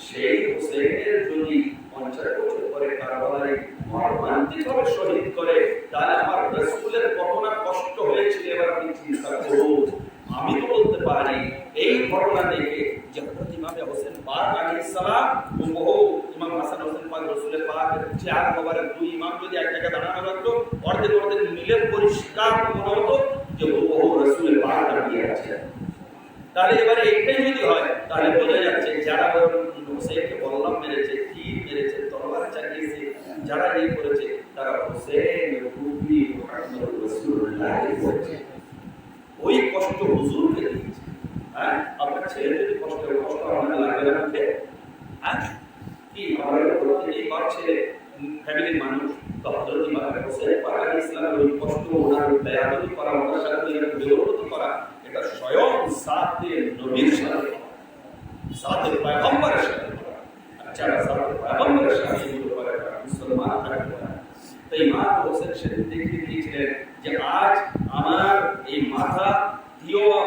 সেই হোসেনের যদি 50 বছর পরে কারবালায় মর্মান্তিকভাবে শহীদ করে, তাহলে আমার রাসূলের কতটা কষ্ট হয়েছিল এবার আপনি চিন্তা করুন। আমি তো বলতে পারি এই ঘটনা দেখে যে হযরত ইমাম হোসেন পাক আলাইহিস সালাম ও ইমাম হাসান হোসেন পাক রাসূলের পাকের চার মোবারক 2 ইমাম যদি এক জায়গায় দাঁড়ানো থাকতো, অর্ধেক মিলে পরিষ্কার মনে হতো যে ও রাসূলের পাক দাঁড়িয়ে আছে। তাহলে এবারে এইটাই যদি হয়, তাহলে বোঝা যাচ্ছে যারা হোসেনকে বল্লাম মেরেছে, তীর মেরেছে, তরবার চালিয়েছে, যারা এই করেছে, তারা হোসেন নবী মুহাম্মদ রাসূলুল্লাহ করেছে। ওই কষ্ট হুজুরকে দিয়েছে। হ্যাঁ, আপনার ছেলে যদি কষ্ট আপনার লাগবে না, হ্যাঁ কি আমাদের প্রত্যেকই বাপ ছেলে ফ্যামিলির মানুষ, তো হযরত ইমাম হোসেন পাক আলাইহিস সালামের ওই কষ্ট ওনার বেয়াদবি করা, ওনার সাথে বিরোধ করা, এটা স্বয়ং সাথে নবীর সাথে, সাথে পয়গম্বরের সাথে, আচ্ছা সাথে পয়গম্বরের সাথে মুসলমান থাকতে পারে। তো ইমাম হোসেন সেদিন দেখিয়ে দিয়েছিলেন যে আজ আমার এই মাথা দিয়েও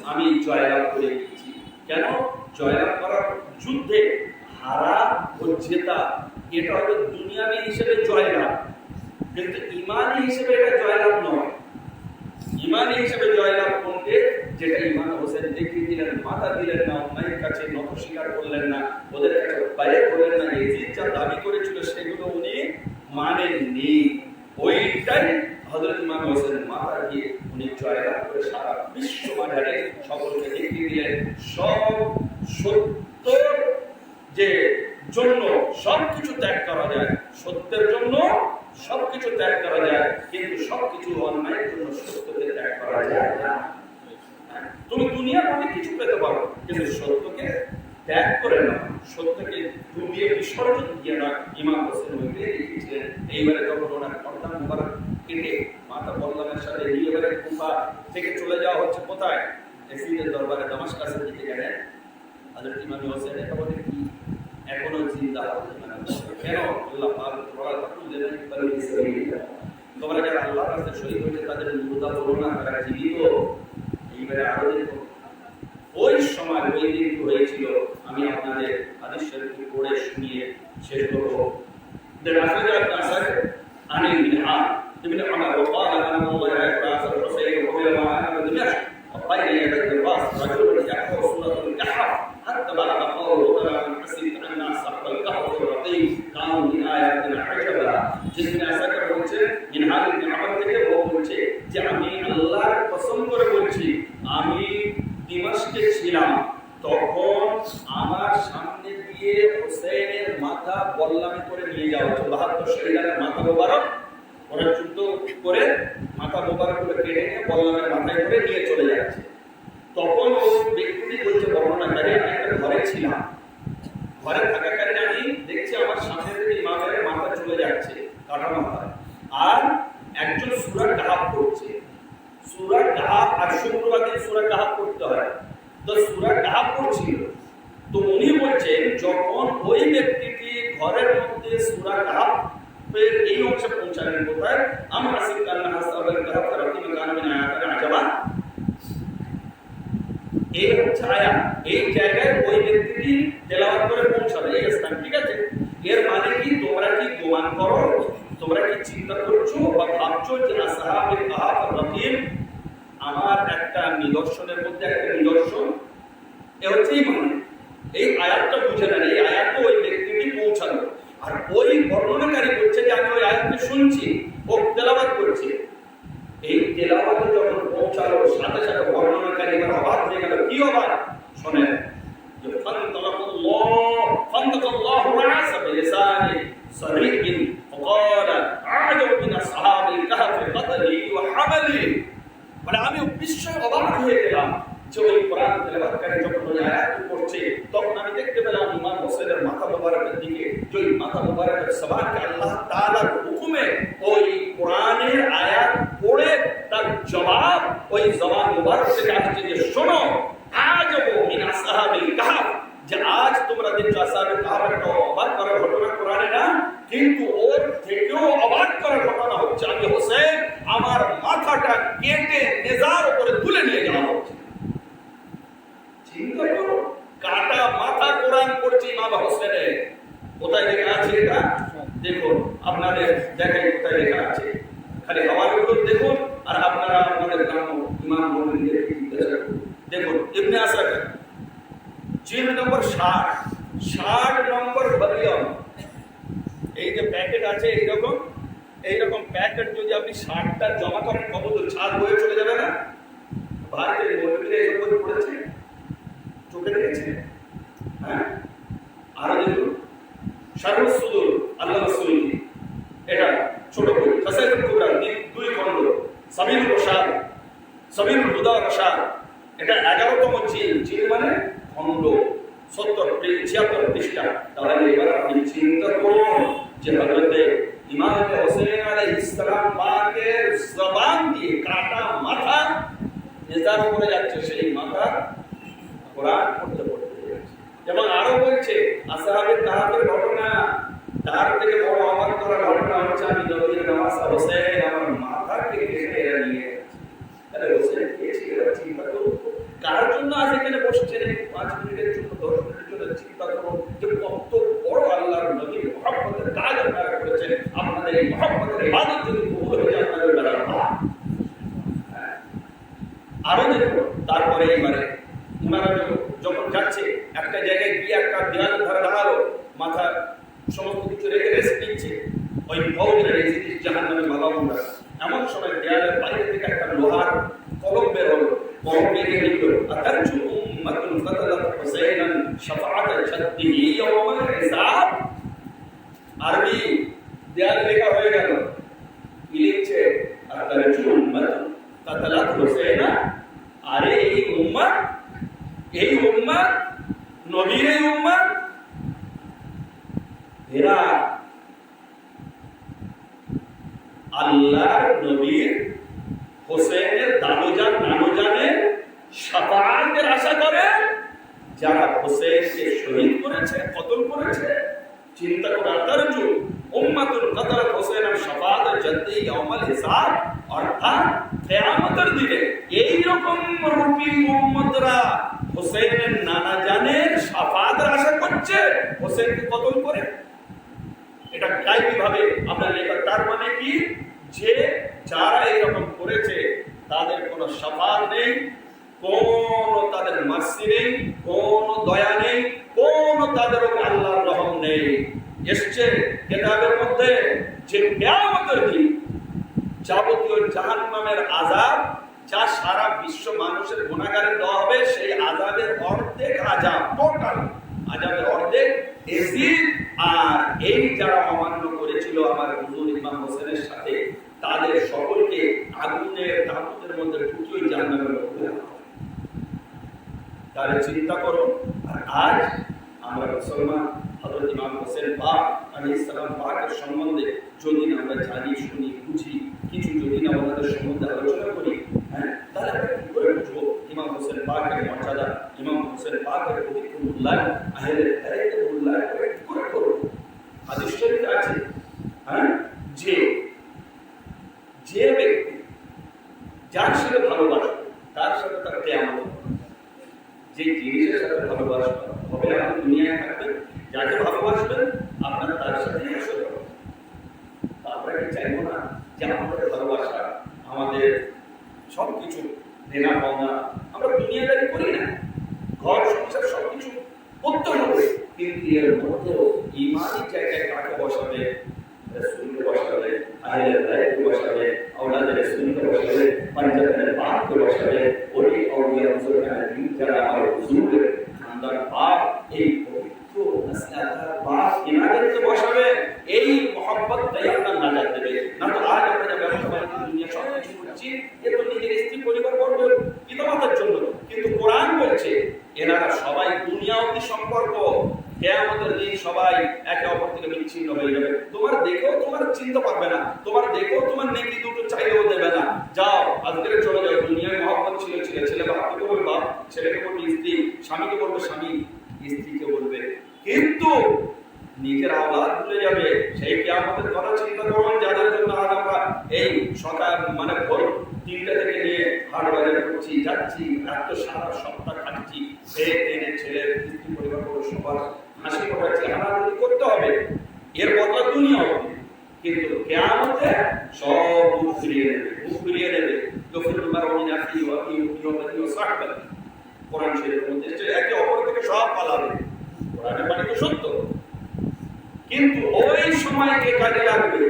আমি জয়লাভ করে গিয়েছি। কেন জয়লাভ করার যুদ্ধে হারা ও জেতা এটা হয়তো দুনিয়াবি হিসেবে জয়লাভ, কিন্তু ইমানি হিসেবে এটা জয়লাভ নয়। ইমানি হিসেবে জয়লাভ কোনকে, যেটা ইমাম হোসেন দেখিয়ে দিলেন, মাথা দিলেন না, অন্যায়ের কাছে নত স্বীকার করলেন না, ওদের কাছে বাইরে করলেন না, এজিদ যা দাবি করেছিল সেগুলো উনি মানেননি। ওইটাই হযরত ইমাম হোসেন মাথা দিয়ে উনি জয়লাভ করে সারা বিশ্ব বাজারে সকলকে দেখিয়ে দিলেন সব সত্যের যে জন্য সবকিছু ত্যাগ করা যায়, সত্যের জন্য সবকিছু ত্যাগ করা যায়, কিন্তু সবকিছু অন্যায়ের জন্য সত্যকে ত্যাগ করা যায় না। তুমি দুনিয়ার অনেক কিছু পেতে পারো, কিন্তু সত্যকে ত্যাগ করে না, সত্যকে ডুবিয়ে বিসর্জন দিয়ে না। ইমাম হোসেন ওইটাই লিখেছিলেন। এইবারে যখন ওনার কর্তা মুবারক কেটে মাতা বল্লামের সাথে নিয়ে এবারে কুফা থেকে চলে যাওয়া হচ্ছে কোথায়, এসিদের দরবারে দামাশকাসের দিকে গেলেন। হযরত ইমাম হোসেন এটা বলে কি এখনো জিন্দা আছেন কেন? আল্লাহ পাক বলা তাকুল দেন বলে ইসরাঈল, তোমরা যারা আল্লাহর রাস্তায় শহীদ হয়েছে তাদের মুর্দা বলো না, তারা জীবিত। এইবারে আরো দেখো ওই সময় ওই দিন হয়েছিল, আমি আপনাদের হাদিস শরীফ পড়ে শুনিয়ে শেষ করব। دراسة الأثر عن المنهاج ابن عمر وقال أن الله يبعث الحسين وقبل ما أنا بدمشق وقال يدك الراس رجل يحفظ سورة الكهف حتى بلغ قوله تعالى حسبت أن أصحاب الكهف والرقيم كانوا من آياتنا عجبا. जिसमें ऐसा বলছে মিনহাজ ইবনে আমর থেকে, ও বলছে যে আমি আল্লাহর কসম করে বলছি, আমি দিমাশকে ছিলাম, তখন আমার সামনে দিয়ে হোসেনের মাথা বল্লামে করে নিয়ে যাওয়া হচ্ছে। 72 শহীদের মাথা মোবারক ওরা যুদ্ধ করে মাথা মোবারক করে কেটে নিয়ে বল্লামের মাথায় করে নিয়ে চলে যাচ্ছে। তখন ও ব্যক্তি বলছে বর্ণনাকারী, আমি একটা ঘরে ছিলাম, ঘরে থাকাকালীন আমি দেখছি আমার সামনে থেকে ইমামের মাথা চলে যাচ্ছে, কাটা মাথা, আর একজন সূরা কাহাফ পড়ছে। সূরা কাহাফ আর শুক্রবার দিন সূরা কাহাফ পড়তে হয়, তো সূরা কাহাফ পড়ছিল। তো উনি বলছেন যখন ওই ব্যক্তিটি ঘরের মধ্যে সূরা কাহাফের এই অংশে পৌঁছালেন, কোথায় আমরা সিকান্না হাসাবাল কাহাফ রাতিমা কানা মিন আয়াতিনা আজাবা, এই হচ্ছে আয়াত, এই জায়গায় ওই ব্যক্তিটি তেলাওয়াত করে পৌঁছাবে এই স্থান, ঠিক আছে? এর মানে কি তোমরা কি গোমান করো, তোমরা কি চিন্তা করছো বা ভাবছো যে আসহাবে কাহাফ রাতিম আমার একটা নিদর্শনের মধ্যে একটা নিদর্শন, এ হচ্ছেই মানে এই আয়াতটা বুঝে নেন, এই আয়াতটা ওই ব্যক্তিটি পৌঁছালো। আর ওই বর্ণনাকারী বলছে যে আমি ওই আয়াতটি শুনছি, ও তেলাওয়াত করছে। এই তেলাওয়াতে যখন পৌঁছালো সাথে সাথে বর্ণনাকারী এবার অবাক হয়ে গেল। কি অবাক? শোনেন যে ফান্তাকাল্লাহু রাসা বিলিসানি সারিহিন ফাকালা আ'জাব মিন আসহাবিল কাহফি কতলি ওয়া হামালি, মানে আমি বিস্ময়ে অবাক হয়ে গেলাম যে ওই কোরআন তেলাওয়াতকারী যখন ওই আয়াত পড়ছে, তখন আমি দেখতে পেলাম ইমাম হোসেনের মাথা মোবারকের দিকে, যে ওই মাথা মোবারকের সবারকে আল্লাহ তাআলার হুকুমে ওই কোরআনের আয়াত পড়ে তার জবাব ওই জবান মোবারক থেকে আসছে যে শোনো, আ'জাব মিন আসহাবিল কাহফ, যে আজ তোমরা দেখছো আসহাবে কাহফের একটা অবাক করার ঘটনা কোরআনে না, কিন্তু ওর থেকেও অবাক করার ঘটনা হচ্ছে আমি হোসেন আমার মাথাটা কেটে নেজার উপরে তুলে নিয়ে যাওয়া হচ্ছে। চিন্তা করো, কাটা মাথা কোরআন পড়ছে ইমাম হোসেনের। কোথায় লেখা আছে এটা দেখুন, আপনাদের দেখাই কোথায় লেখা আছে, খালি হাওয়াগুলো দেখুন আর আপনারা আপনাদের গ্রাম ইমাম মুমিনদের জিজ্ঞাসা করুন। দেখুন ইবনে আসাকির জিলদ নম্বর 60 নম্বর ভলিউম, এই যে প্যাকেট আছে এইরকম প্যাকেট যদি আপনি 60টা জমা করেন কত তো ছাদ বয়ে চলে যাবে না? ভারতের মন্দিরে এই বই পড়েছে, চোখে দেখেছে? হ্যাঁ, আরো দেখুন শারহুস সুদুর আল্লাহ রাসূল, এটা ছোট বই, ফাসাইলুল কুবরা 2 খণ্ড, সাবিলুর রশাদ, সাবিলুল হুদা রশাদ, এটা 11তম জিল মানে খণ্ড, 76 পৃষ্ঠা। তাহলে এবার আপনি চিন্তা করুন যে হযরতে ইমাম হোসেন আলাইহিস সালাম পাকের জবান দিয়ে কাটা মাথা নেজার উপরে যাচ্ছে, সেই মাথা কোরআন পড়তে পড়তে যাচ্ছে। এবং আরো বলছে আসহাবে কাহফের ঘটনা, তার থেকে বড় অবাক করার ঘটনা হচ্ছে আমি নবীর নামাজ হোসেন আমার মাথাকে কেটে নিয়ে গেছে। তাহলে হোসেন কে ছিল চিন্তা করুন, কার জন্য আজ এখানে বসছেন 5 মিনিটের জন্য 10 মিনিটের জন্য চিন্তা করুন যে কত বড় আল্লাহর নবীর মহব্বতের কাজ আপনারা করেছেন। আপনাদের এই মহব্বতের ইবাদত যদি কবুল হয়ে যায় আপনাদের দ্বারা আরো দেখুন। তারপরে এইবারে ওনারা যখন যাচ্ছে একটা জায়গায় গিয়ে একটা দেয়ালের ধারে দাঁড়ালো, মাথা সমস্ত কিছু রেখে রেস্ট নিচ্ছে, ওই ভৌদের এই জিনিস জাহান্নামে মালাউনরা, এমন সময় দেয়ালের বাইরে থেকে একটা লোহার কলম বের হলো, কলম বেরিয়ে লিখলো আতারজু উম্মাতুন কাতালাত হুসাইনান শাফাআত শাদ্দিহি ইয়াওমাল হিসাব। আরবি দেয়ালে লেখা হয়ে গেল, কি লিখছে আতারজু উম্মাতুন কাতালাত হুসাইনা, আরে এই উম্মাত নবীর এই উম্মাত এরা আল্লাহর নবীর হোসেনের দাদুজান নানুজানের শাফাআতের আশা করে, যারা হোসেনকে শহীদ করেছে, কতল করেছে। চিন্তা করে আতারজু উম্মাতুল কাতালাত হুসাইনান শাফাআত জাদ্দি ইয়াউমাল হিসাব, অর্থাৎ কিয়ামতের দিনে এই রকম রূপী উম্মতরা হোসেনের নানা জানের শাফাআতের আশা করছে হোসেনকে কতল করে। এটা গায়বী ভাবে আপনার লেখা। তার মানে কি যে যারা এরকম করেছে তাদের কোনো শাফাআত নেই, কোন তাদের মার্সি নেই, কোন দয়া নেই, কোন তাদের উপর আল্লাহর রহম নেই। এসছে কিতাবের মধ্যে যে কিয়ামতের দিন যাবতীয় জাহান্নামের আযাব যা সারা বিশ্ব মানুষের গুনাহগারে দেওয়া হবে, সেই আযাবের অর্ধেক আযাব, টোটাল আযাবের অর্ধেক এজিদ। আর এই যারা অমান্য করেছিল আমার হুজুর ইমাম হোসেনের সাথে, তাদের সকলকে আগুনের তাবুতের মধ্যে ঢুকিয়ে জাহান্নামের মধ্যে। তাহলে চিন্তা করো, আর আজ আমরা মুসলমান হযরত ইমাম হোসেন পাক আলাইহিস সালাম পাকের সম্বন্ধে যদি আমরা জানি, শুনি, বুঝি, কিছু যদি না ওনাদের সম্বন্ধে আলোচনা করি, হ্যাঁ, তাহলে আমরা কি করে বুঝবো ইমাম হোসেন পাকের মর্যাদা, ইমাম হোসেন পাকের পবিত্র মূল্যায়ন, আহলে হাদিসের মূল্যায়ন কি করে করব? হাদিস শরীফে আছে, হ্যাঁ, যে ব্যক্তি যার সাথে ভালোবাসবে তার সাথে তার কিয়ামত হবে। যে জিনিসের সাথে ভালোবাসা হবে, আপনি দুনিয়ায় থাকবেন, যাকে ভালোবাসবেন আপনারা তার সাথে হাসর হবে। আমরা কি চাইবো না যে আমাদের ভালোবাসা, আমাদের সবকিছু দেনা পাওনা, আমরা দুনিয়াদারি করি না, ঘর সংসার সবকিছু করতে হবে, কিন্তু এর মধ্যেও ইমানের জায়গায় কাকে বসাবে? রাসূলকে বসাবে, আহলে হাদিসকে বসাবে, আওলাদে রাসূলকে বসাবে, পাঞ্জাবের বাপকে বসাবে, ওলি আউলিয়া মুসলমান দিন যারা আমার হুজুরের খানদান বাপ, এই পবিত্র নাসলাতার বাপ, ইনাদেরকে বসাবে। এই মহব্বতটাই আপনার নাজাত দেবে। না তো আজ আমরা যা ব্যবসা বাণিজ্য দুনিয়া সব কিছু করছি, এ তো নিজের স্ত্রী পরিবার বর্গ পিতামাতার জন্য, কিন্তু কোরআন বলছে এনারা সবাই দুনিয়া অবধি সম্পর্ক, কিয়ামতের দিন সবাই একে অপর থেকে বিচ্ছিন্ন হয়ে যাবে। তোমার দেখেও তোমার চিনতে পারবে না, তোমার দেখেও তোমার নেকি দুটো চাইলেও দেবে না। যাও আজকে চলে যাও। দুনিয়ায় মহব্বত ছিল, ছেলে বাপকে বলবে বাপ, ছেলেকে বলবে স্ত্রী, স্বামীকে বলবে স্বামী, স্ত্রীকে বলবে, কিন্তু নিজের আওলাদ ভুলে যাবে। সেই কিয়ামতের কথা চিন্তা করবেন, যাদের জন্য আজ আমরা এই সকাল মানে ভোর 3টা থেকে নিয়ে হাট বাজার করছি, যাচ্ছি, এত সারা সপ্তাহ খাচ্ছি, ছেলের স্ত্রী পরিবার সবার হাসি ফোটাচ্ছি, হানাহানি করতে হবে, এর বদলা দুনিয়া হবে। কিন্তু কিয়ামতে সব মুখ ফিরিয়ে নেবে। গফিরুল মারউমিন আখি ওয়া ইউমিন ওয়া সাহবাতি, কোরআন শরীফের মধ্যে একে অপর থেকে সব পালাবে। কোরআনের বাণী তো সত্য, কিন্তু ওই সময়কে কাজে লাগবে,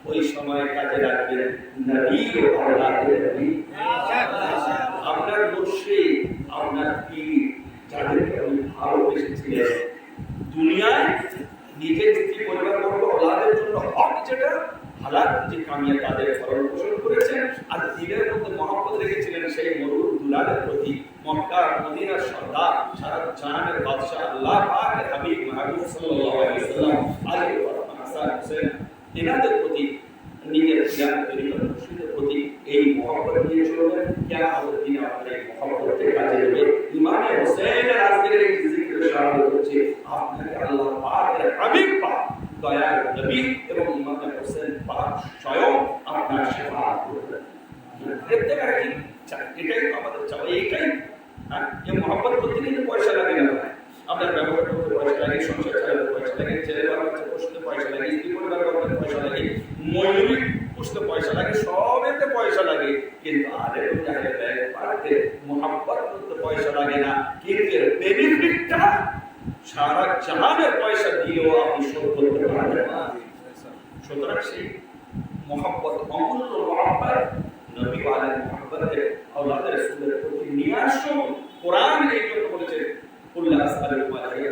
ওই সময় কাজে লাগবে নবী ও আওলাদের নবী। আপনার মুর্শিদ, আপনার পীর, যাদেরকে আপনি ভালোবেসেছিলেন, দুনিয়ায় নিজের স্ত্রী পরিবার বর্গ আওলাদের জন্য হক যেটা হালাল যে কামিয়ে তাদের ভরণ পোষণ করেছেন, আর দিনের মধ্যে মহব্বত রেখেছিলেন সেই মরুর দুলালের প্রতি। মক্কা মদিনার সর্দার, সারা জাহানের বাদশাহ আল্লাহ পাকের হাবিব মুহাম্মদ সাল্লাল্লাহু আলাইহি ওয়াসাল্লাম আলী ওয়া হাসান হোসেন, এনাদের প্রতি নিজের জ্ঞান তৈরি করার মুর্শিদের প্রতি এই মহব্বত নিয়ে চলবেন। কিয়ামতের দিনে আপনার এই মহব্বতের কাজে দেবে। ইমাম হোসেনের আজকের এই জিকিরের সাহায্য হচ্ছে আপনাকে আল্লাহ পাকের হাবিব পাক, দয়ার নবী এবং ইমাম হোসেন পাক স্বয়ং আপনার সেবা করবেন। এটাই কি চাই, এটাই আমাদের চাওয়া, এইটাই। হ্যাঁ, এই মহব্বত করতে কিন্তু পয়সা লাগে না, আপনার ব্যবহার করতে পয়সা লাগে, সংসার চালাতে পয়সা লাগে, ছেলে বাচ্চা পুষতে পয়সা লাগে, স্ত্রী পরিবার করতে পয়সা লাগে, ময়ূরী পুষতে পয়সা লাগে, সবেতে পয়সা লাগে, কিন্তু আরে পারতে মহব্বত করতে পয়সা লাগে না। কিন্তু এর বেনিফিটটা সারা জাহানের পয়সা দিয়েও আপনি শোধ করতে পারবেন না। সুতরাং সেই মহব্বত, অমূল্য মহব্বত, নবী ওয়ালার মহব্বতের, আওলাদ রাসূলের প্রতি নিয়ে আসুন। কোরআন এই জন্য বলেছে, কুল্লা আসআলুকুম আলাইহি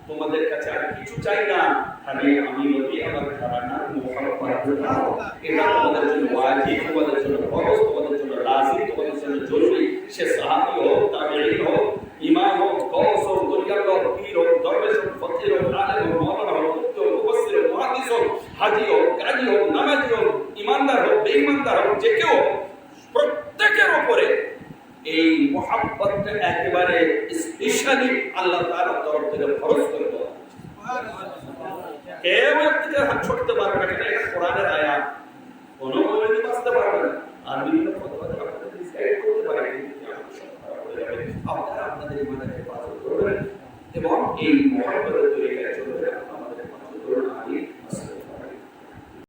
তোমাদের কাছে আর কিছু চাই না, খালি আমি নবী আমার ঘরানার মহব্বত দাও। এটা তোমাদের জন্য ওয়াজিব, তোমাদের জন্য ফরজ, তোমাদের জন্য লাজিম, তোমাদের জন্য জরুরি। সে সাহাবী হোক, তাবেঈন হোক, ইমাম হোক, গওস হোক, দুনিয়ার হোক, পীর হোক, দরবেশ হোক, ফকির হোক, আলেম হোক, মাওলানা হোক, মুফতি হোক, মুফাসসির হোক, মুহাদ্দিস হোক, হাজী হোক, গাজী হোক, নামাজী হোক, ইমানদার হোক, বেঈমানদার হোক, যে কেউ, প্রত্যেকের উপরে এই মহব্বতটা একেবারে স্পেশালি আল্লাহ তাআলার তরফ থেকে ফরজ করে দেওয়া হয়েছে। কেউ এর থেকে হাত ছুটতে পারবে না, এটা কোরআনের আয়াত, কোনো মৌলবি বাঁচতে পারবে না। আর বিভিন্ন ফতোয়া আপনাদের মিসগাইড করতে পারে, আপনারা আপনাদের ইমানের হেফাজত করবেন এবং এই মহব্বতের তরিকায় চলবেন।